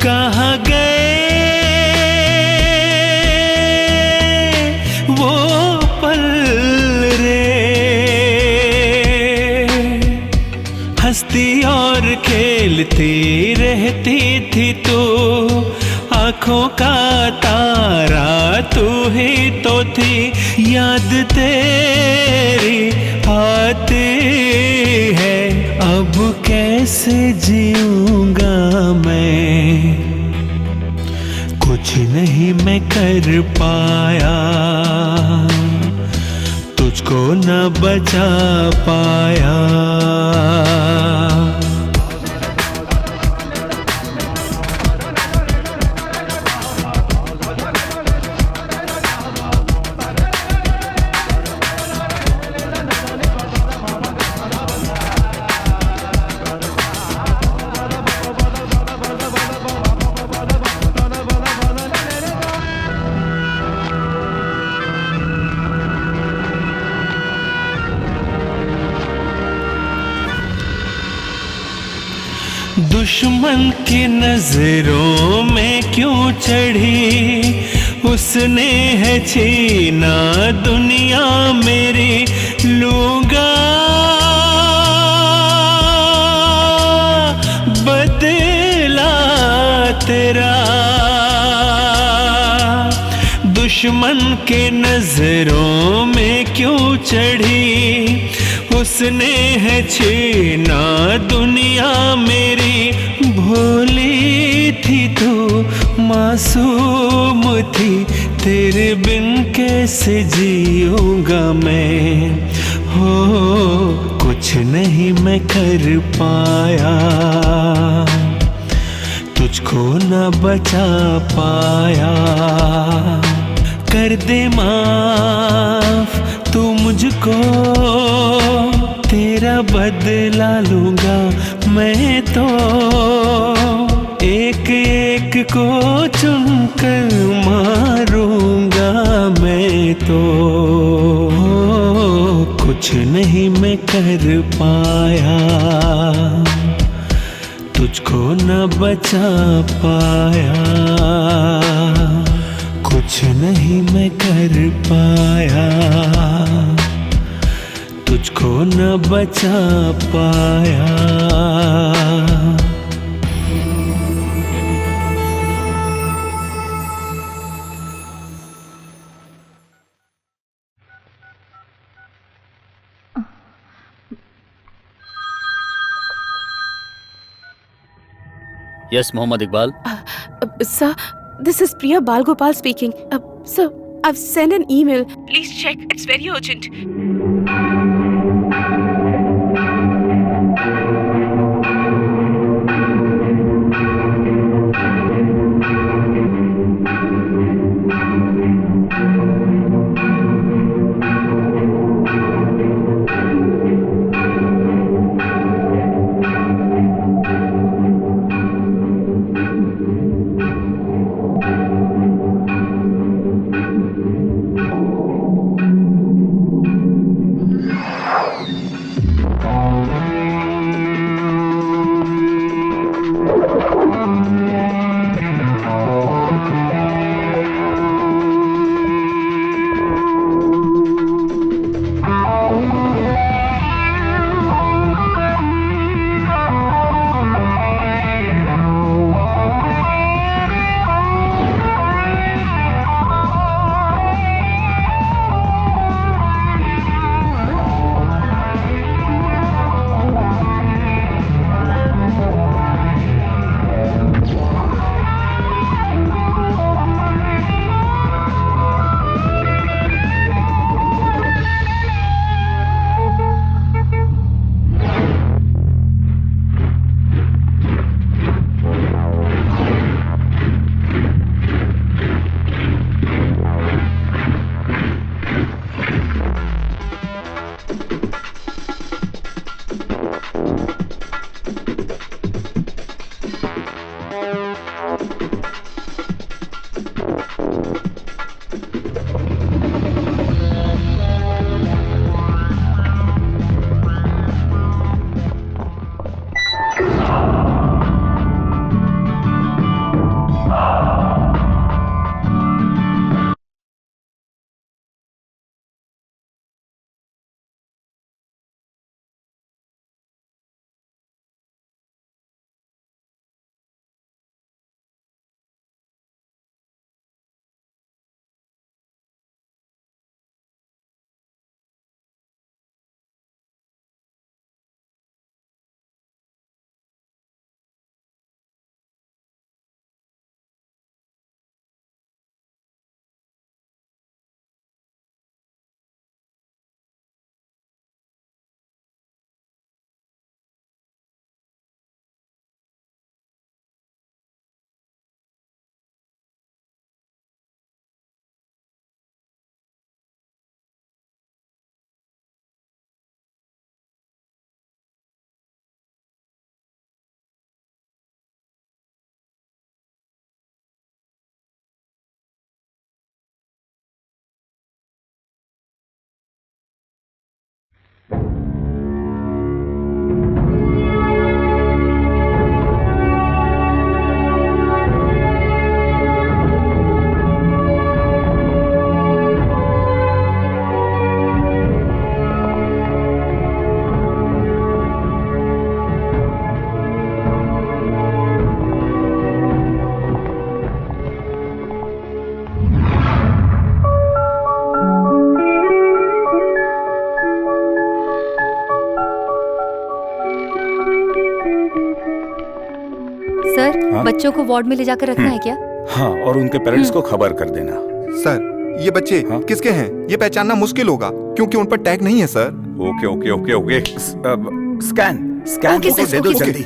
कहाँ गए वो पल रे, हंसती और खेलती रहती थी तू, आँखों का तारा तू ही तो थी। याद तेरी आती है, अब कैसे जीऊंगा मैं। कुछ नहीं मैं कर पाया, तुझको न बचा पाया। दुश्मन की नजरों में क्यों चढ़ी, उसने है छीना दुनिया मेरी। लूंगा बदला तेरा, दुश्मन के नजरों में क्यों चढ़ी, उसने है छीना दुनिया मेरी। भोली थी तू मासूम थी, तेरे बिन कैसे जीऊंगा मैं। हो कुछ नहीं मैं कर पाया, तुझको न बचा पाया। कर दे माफ तू मुझको, तेरा बदला लूंगा मैं तो। एक एक को चुनकर मारूंगा मैं तो। कुछ नहीं मैं कर पाया, तुझको न बचा पाया। कुछ नहीं मैं कर पाया, तुझको न बचा पाया। Yes, Mohammad Iqbal. Sir, this is Priya Balgopal speaking. Sir, I've sent an email. Please check. It's very urgent. बच्चों को वार्ड में ले जाकर रखना है क्या? हाँ, और उनके पेरेंट्स को खबर कर देना। सर, ये बच्चे किसके हैं ये पहचानना मुश्किल होगा क्योंकि उन पर टैग नहीं है sir. Okay okay okay okay. Scan okay, को दे दो जल्दी।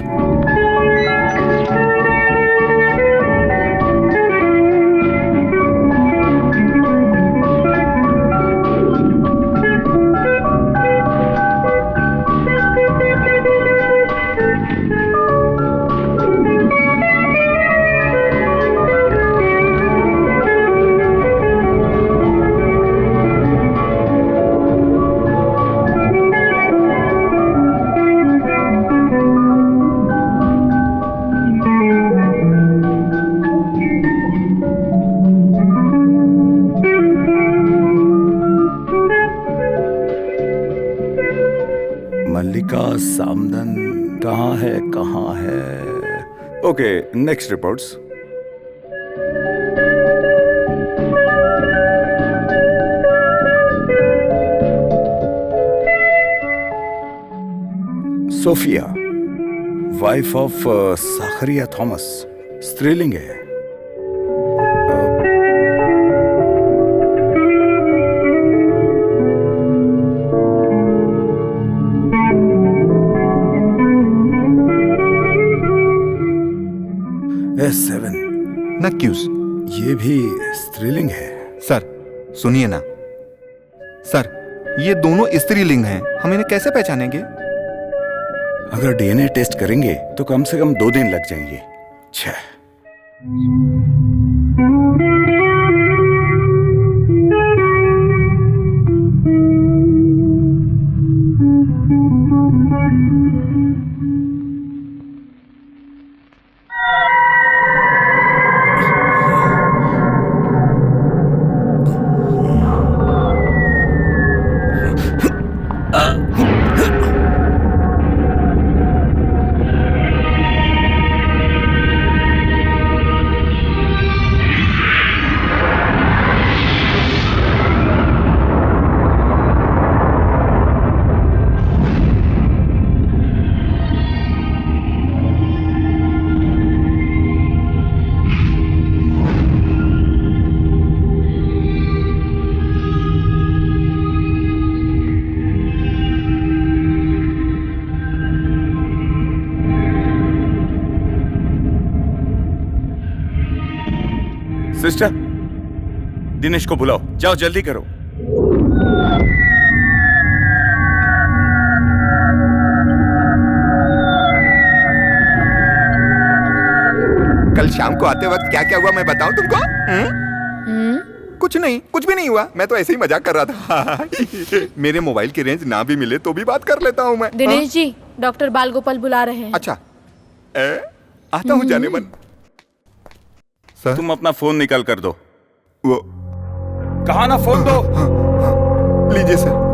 मल्लिका सामदन कहाँ है? Okay, next reports. Sophia, wife of Zacharia Thomas, स्त्रीलिंग है। S7 नक्यूस, ये भी स्त्रीलिंग है। सर सुनिए ना सर, ये दोनों स्त्रीलिंग हैं, हम इन्हें कैसे पहचानेंगे? अगर DNA टेस्ट करेंगे तो कम से कम 2 दिन लग जाएंगे। सिस्टर, दिनेश को बुलाओ, जाओ जल्दी करो। कल शाम को आते वक्त क्या क्या हुआ मैं बताऊं तुमको? कुछ नहीं, कुछ भी नहीं हुआ, मैं तो ऐसे ही मजाक कर रहा था। मेरे मोबाइल की रेंज ना भी मिले तो भी बात कर लेता हूँ मैं। दिनेश जी, डॉक्टर बाल गोपाल बुला रहे हैं। अच्छा, आता हूँ जाने मन। सर, तुम अपना फोन निकाल कर दो। वो कहा ना, फोन दो। लीजिए सर।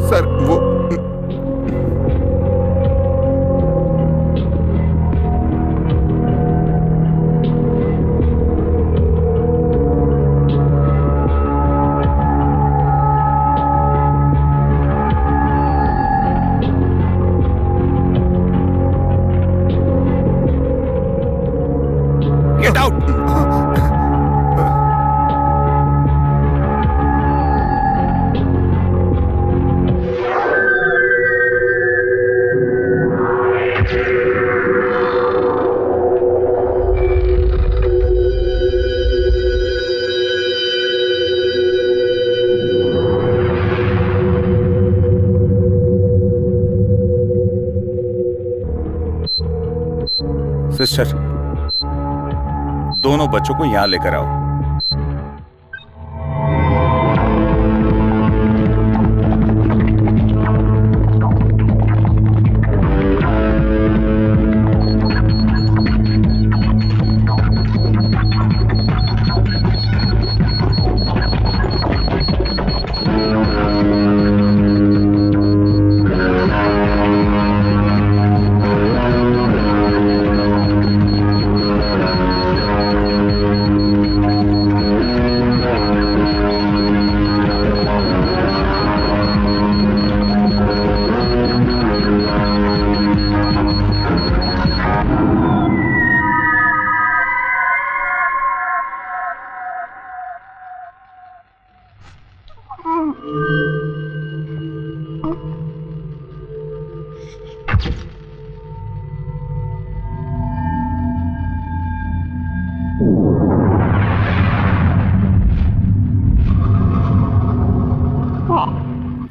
सर वो गेट आउट। सिस्टर, दोनों बच्चों को यहां लेकर आओ।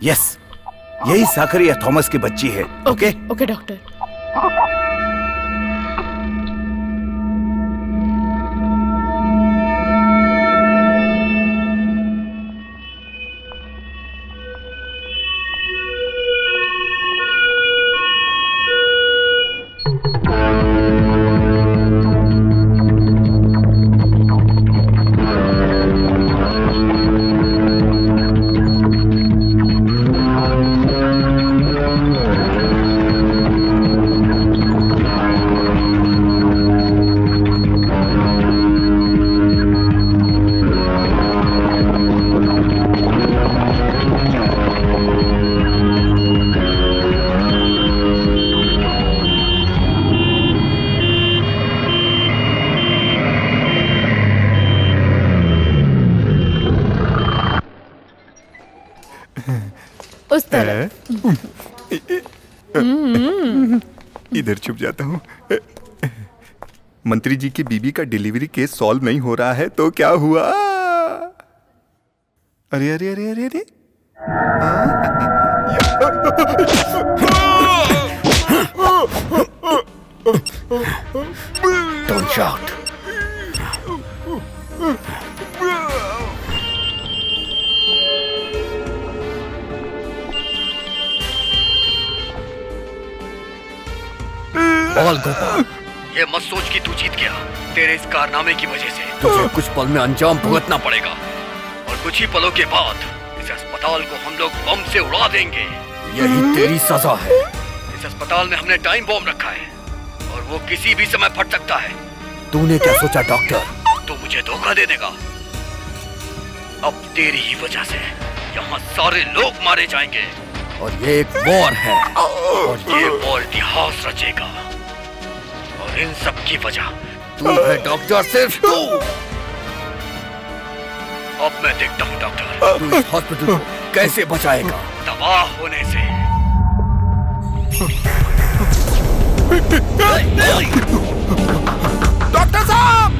यस, यही साकरिया थॉमस की बच्ची है। Okay okay doctor. उस तरफ। इधर छुप जाता हूँ। मंत्री जी की बीबी का डिलीवरी केस सॉल्व नहीं हो रहा है तो क्या हुआ? अरे अरे अरे अरे अरे Don't shout. बोल गोपाल, ये मत सोच कि तू जीत गया। तेरे इस कारनामे की वजह से तुझे कुछ पल में अंजाम भुगतना पड़ेगा। और कुछ ही पलों के बाद इस अस्पताल को हम लोग बम से उड़ा देंगे। यही तेरी सजा है। इस अस्पताल में हमने टाइम बॉम्ब रखा है और वो किसी भी समय फट सकता है। तूने क्या सोचा डॉक्टर? तू मुझे धोखा दे देगा। अब तेरी ही वजह से यहाँ सारे लोग मारे जाएंगे। और ये एक वॉर है। और ये वॉर इतिहास रचेगा। और इन सब की वजह तू है डॉक्टर, सिर्फ तू। अब मैं देखता हूँ डॉक्टर, तू इस हॉस्पिटल को कैसे बचाएगा? तबाह होने से। डॉक्टर साहब!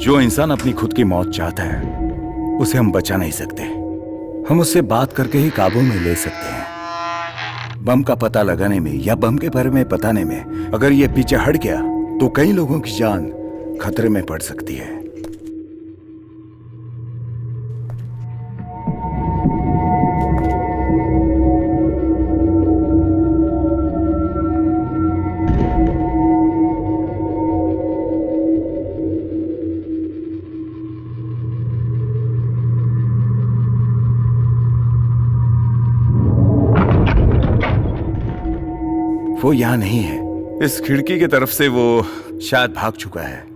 जो इंसान अपनी खुद की मौत चाहता है उसे हम बचा नहीं सकते। हम उससे बात करके ही काबू में ले सकते हैं। बम का पता लगाने में या बम के बारे में बताने में अगर ये पीछे हट गया तो कई लोगों की जान खतरे में पड़ सकती है। वो यहाँ नहीं है। इस खिड़की की तरफ से वो शायद भाग चुका है।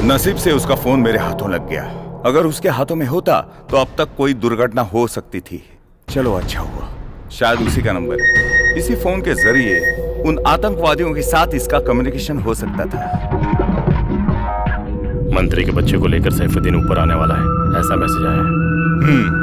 नसीब से उसका फोन मेरे हाथों लग गया। अगर उसके हाथों में होता तो अब तक कोई दुर्घटना हो सकती थी। चलो अच्छा हुआ, शायद उसी का नंबर है। इसी फोन के जरिए उन आतंकवादियों के साथ इसका कम्युनिकेशन हो सकता था। मंत्री के बच्चे को लेकर सैफुद्दीन ऊपर आने वाला है, ऐसा मैसेज आया है।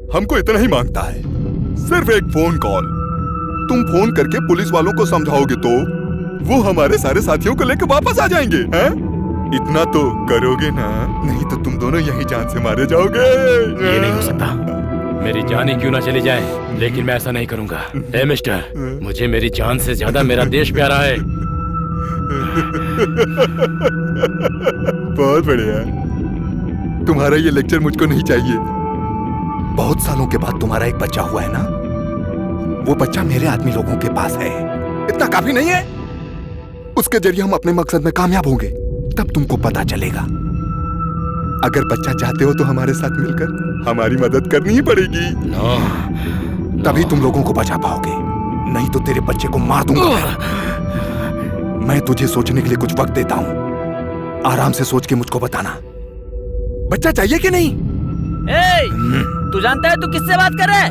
हमको इतना ही मांगता है, सिर्फ एक फोन कॉल। तुम फोन करके पुलिस वालों को समझाओगे तो वो हमारे सारे साथियों को लेकर वापस आ जाएंगे, हैं? इतना तो करोगे ना, नहीं तो तुम दोनों यहीं जान से मारे जाओगे। ये नहीं हो सकता, मेरी जान ही क्यों ना चली जाए, लेकिन मैं ऐसा नहीं करूंगा। ए मिस्टर, मुझे मेरी जान से ज्यादा मेरा देश प्यारा है। बहुत बढ़िया, तुम्हारा ये लेक्चर मुझको नहीं चाहिए। बहुत सालों के बाद तुम्हारा एक बच्चा हुआ है ना, वो बच्चा मेरे आदमी लोगों के पास है। इतना काफी नहीं है? उसके जरिए हम अपने मकसद में कामयाब होंगे, तब तुमको पता चलेगा। अगर बच्चा चाहते हो तो हमारे साथ मिलकर हमारी मदद करनी ही पड़ेगी। तभी तुम लोगों को बचा पाओगे, नहीं तो तेरे बच्चे को मार दूंगा। मैं तुझे सोचने के लिए कुछ वक्त देता हूँ, आराम से सोच के मुझको बताना, बच्चा चाहिए कि नहीं? तू जानता है तू किससे बात कर रहा है?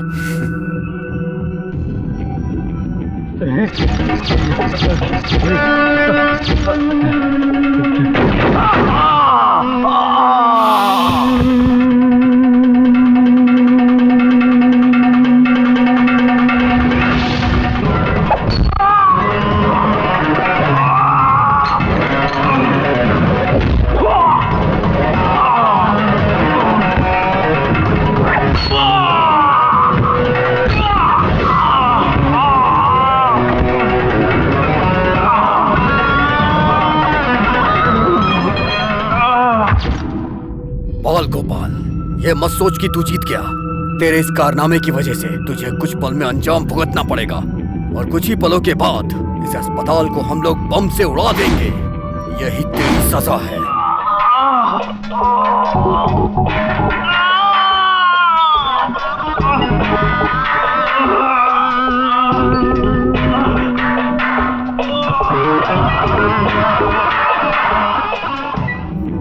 गोपाल, ये मत सोच कि तू जीत गया। तेरे इस कारनामे की वजह से तुझे कुछ पल में अंजाम भुगतना पड़ेगा, और कुछ ही पलों के बाद इस अस्पताल को हम लोग बम से उड़ा देंगे। यही तेरी सजा है।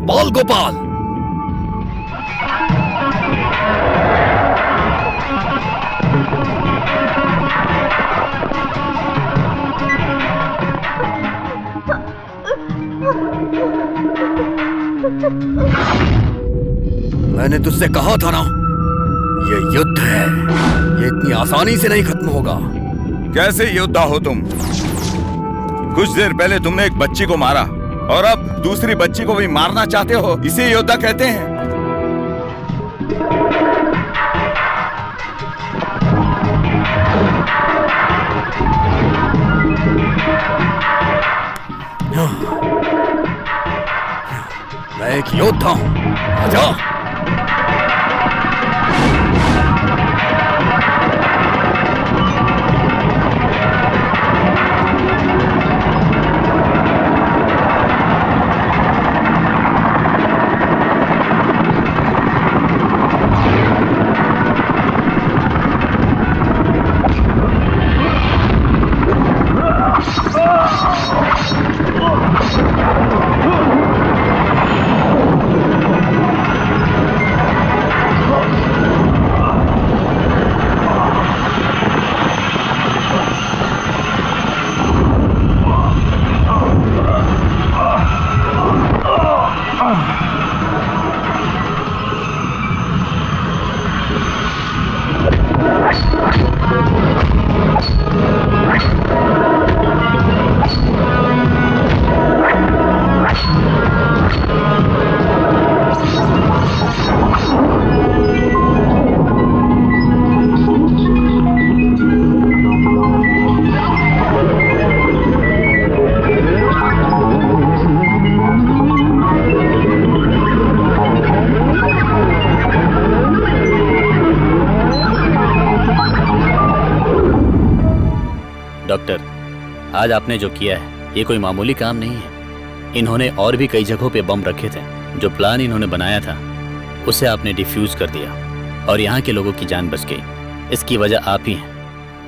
बाल गोपाल, मैंने तुझसे कहा था ना, ये युद्ध है, ये इतनी आसानी से नहीं खत्म होगा। कैसे योद्धा हो तुम? कुछ देर पहले तुमने एक बच्ची को मारा और अब दूसरी बच्ची को भी मारना चाहते हो, इसे योद्धा कहते हैं। मैं एक योद्धा हूं, आजा। डॉक्टर, आज आपने जो किया है ये कोई मामूली काम नहीं है। इन्होंने और भी कई जगहों पे बम रखे थे। जो प्लान इन्होंने बनाया था उसे आपने डिफ्यूज कर दिया और यहाँ के लोगों की जान बच गई। इसकी वजह आप ही हैं।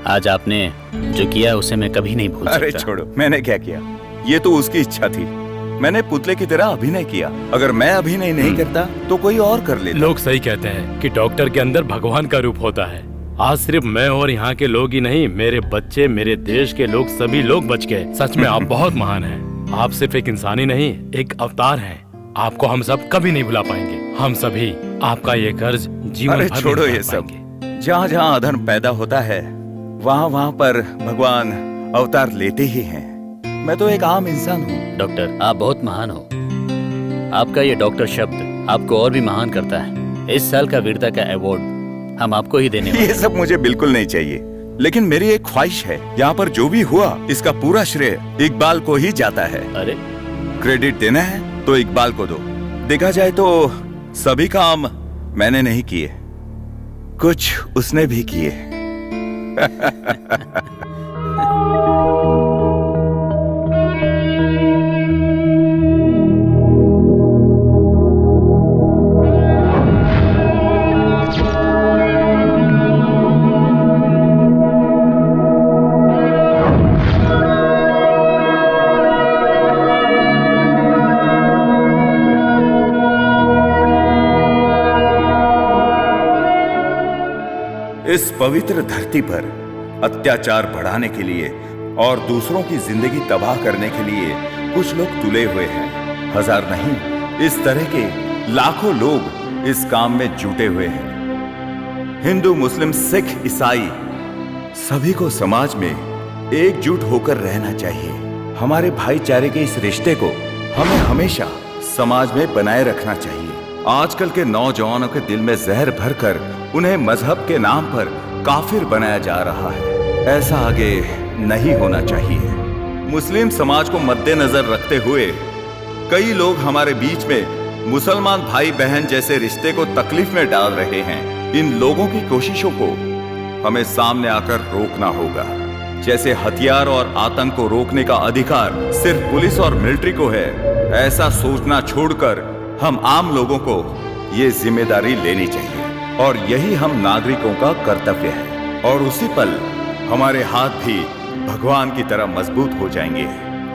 आज आपने जो किया उसे मैं कभी नहीं भूल सकता। अरे छोड़ो, मैंने क्या किया? ये तो उसकी इच्छा थी। मैंने पुतले की तरह अभिनय किया। अगर मैं अभिनय नहीं करता तो कोई और कर लेता। लोग सही कहते हैं कि डॉक्टर के अंदर भगवान का रूप होता है। आज सिर्फ मैं और यहाँ के लोग ही नहीं, मेरे बच्चे, मेरे देश के लोग, सभी लोग बच गए। सच में आप बहुत महान हैं। आप सिर्फ एक इंसान ही नहीं, एक अवतार हैं। आपको हम सब कभी नहीं भुला पाएंगे। हम सभी आपका ये कर्ज जीवन भर छोड़ो ये सब। जहाँ जहाँ अधर्म पैदा होता है वहाँ वहाँ पर भगवान अवतार लेते ही हैं। मैं तो एक आम इंसान हूँ। डॉक्टर, आप बहुत महान हो। आपका ये डॉक्टर शब्द आपको और भी महान करता है। इस साल का वीरता का अवार्ड हम आपको ही देने वाले हैं। ये सब मुझे बिल्कुल नहीं चाहिए, लेकिन मेरी एक ख्वाहिश है, यहाँ पर जो भी हुआ इसका पूरा श्रेय इकबाल को ही जाता है। अरे, क्रेडिट देना है तो इकबाल को दो। देखा जाए तो सभी काम मैंने नहीं किए, कुछ उसने भी किए। इस पवित्र धरती पर अत्याचार बढ़ाने के लिए और दूसरों की जिंदगी तबाह करने के लिए कुछ लोग तुले हुए हैं। हजार नहीं, इस तरह के लाखों लोग इस काम में जुटे हुए हैं। हिंदू, मुस्लिम, सिख, ईसाई सभी को समाज में एकजुट होकर रहना चाहिए। हमारे भाईचारे के इस रिश्ते को हमें हमेशा समाज में बनाए रखना चाहिए। आजकल के नौजवानों के दिल में जहर भरकर उन्हें मजहब के नाम पर काफिर बनाया जा रहा है। ऐसा आगे नहीं होना चाहिए। मुस्लिम समाज को मद्देनजर रखते हुए कई लोग हमारे बीच में मुसलमान भाई बहन जैसे रिश्ते को तकलीफ में डाल रहे हैं। इन लोगों की कोशिशों को हमें सामने आकर रोकना होगा। जैसे हथियार और आतंक को रोकने का अधिकार सिर्फ पुलिस और मिलिट्री को है, ऐसा सोचना छोड़कर हम आम लोगों को ये जिम्मेदारी लेनी चाहिए और यही हम नागरिकों का कर्तव्य है। और उसी पल हमारे हाथ भी भगवान की तरह मजबूत हो जाएंगे।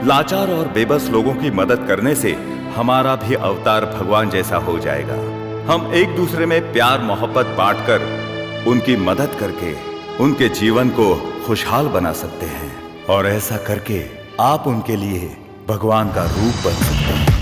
लाचार और बेबस लोगों की मदद करने से हमारा भी अवतार भगवान जैसा हो जाएगा। हम एक दूसरे में प्यार मोहब्बत बांटकर उनकी मदद करके उनके जीवन को खुशहाल बना सकते हैं और ऐसा करके आप उनके लिए भगवान का रूप बन सकते हैं।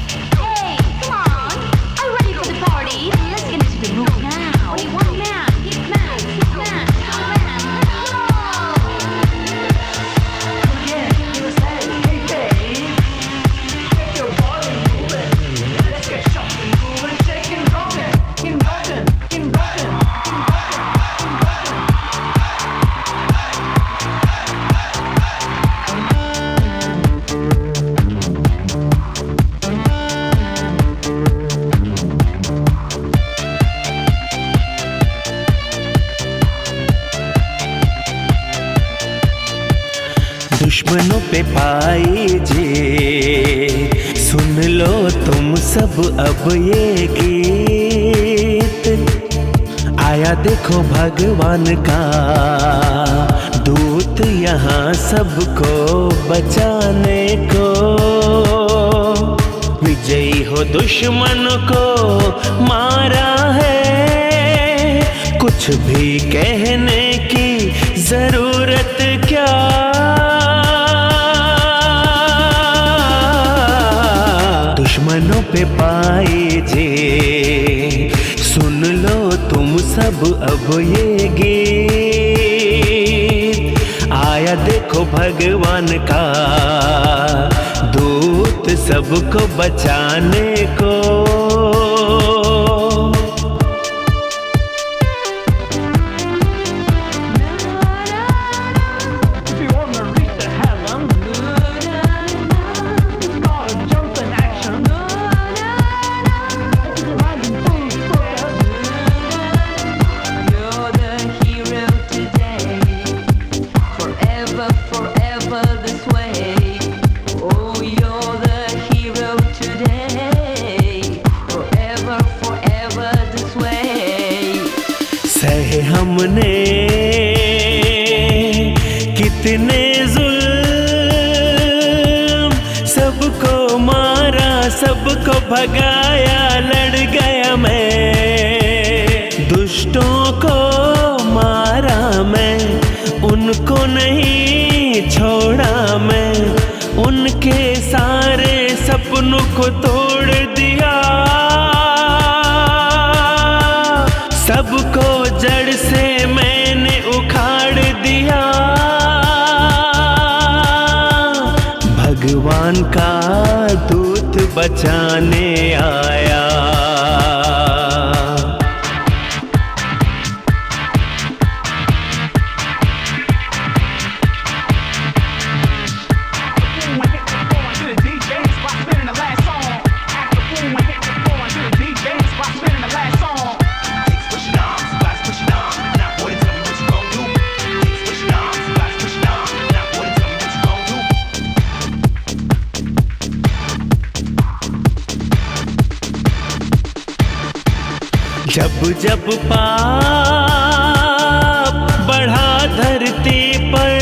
दुश्मनों पे पाई जे सुन लो तुम सब अब ये गीत। आया देखो भगवान का दूत यहाँ सबको बचाने को। विजयी हो दुश्मन को मारा है, कुछ भी कहने की जरूरत क्या। दुश्मनों पे पाए जे सुन लो तुम सब अब ये गीत। आया देखो भगवान का दूत सबको बचाने को। हमने कितने जुल्म, सबको मारा सबको भगाया, लड़ गया मैं। दुष्टों को मारा मैं, उनको नहीं छोड़ा मैं। उनके सारे सपनों को तोड़ दिया, सबको जड़ से मैं बचाने आया। जब जब पाप बढ़ा धरती पर,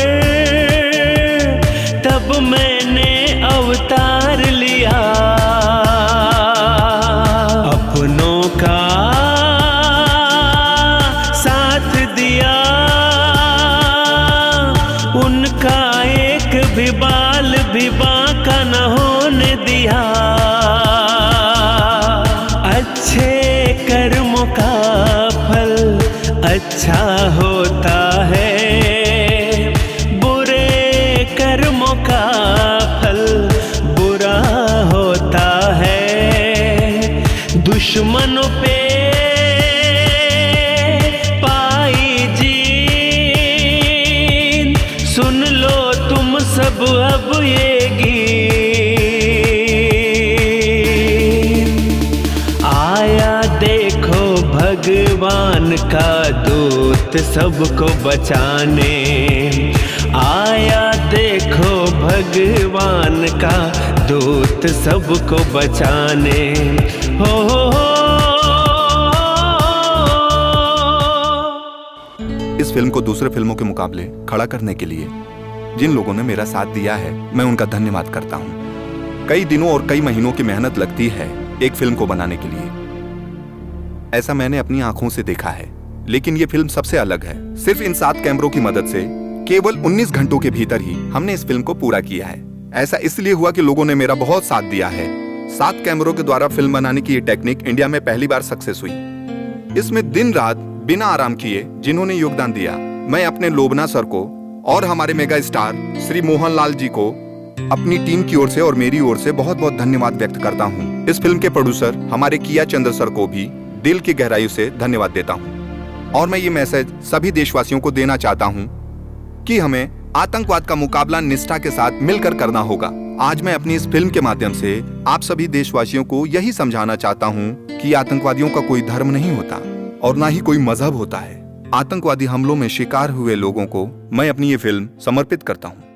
तब मैंने अवतार लिया। अपनों का साथ दिया, उनका एक भी बाल भी बांका न होने दिया। अच्छे कर्मों का फल अच्छा होता है, बुरे कर्मों का फल बुरा होता है। दुश्मनों पे पाई जीत, सुन लो तुम सब अब ये भगवान का दूत सबको बचाने आया। देखो भगवान का दूत सबको बचाने। हो इस फिल्म को दूसरे फिल्मों के मुकाबले खड़ा करने के लिए जिन लोगों ने मेरा साथ दिया है, मैं उनका धन्यवाद करता हूँ। कई दिनों और कई महीनों की मेहनत लगती है एक फिल्म को बनाने के लिए, ऐसा मैंने अपनी आंखों से देखा है। लेकिन ये फिल्म सबसे अलग है। सिर्फ इन 7 कैमरों की मदद से केवल 19 घंटों के भीतर ही हमने इस फिल्म को पूरा किया है। ऐसा इसलिए हुआ कि लोगों ने मेरा बहुत साथ दिया है। 7 कैमरों के द्वारा फिल्म बनाने की ये टेक्निक इंडिया में पहली बार सक्सेस हुई। इसमें दिन रात बिना आराम किए जिन्होंने योगदान दिया, मैं अपने लोबना सर को और हमारे मेगा स्टार श्री मोहन लाल जी को अपनी टीम की ओर से और मेरी ओर से बहुत बहुत धन्यवाद व्यक्त करता हूँ। इस फिल्म के प्रोड्यूसर हमारे किया चंद्र सर को भी दिल की गहराई से धन्यवाद देता हूं। और मैं ये मैसेज सभी देशवासियों को देना चाहता हूं कि हमें आतंकवाद का मुकाबला निष्ठा के साथ मिलकर करना होगा। आज मैं अपनी इस फिल्म के माध्यम से आप सभी देशवासियों को यही समझाना चाहता हूं कि आतंकवादियों का कोई धर्म नहीं होता और ना ही कोई मजहब होता है। आतंकवादी हमलों में शिकार हुए लोगों को मैं अपनी ये फिल्म समर्पित करता हूं।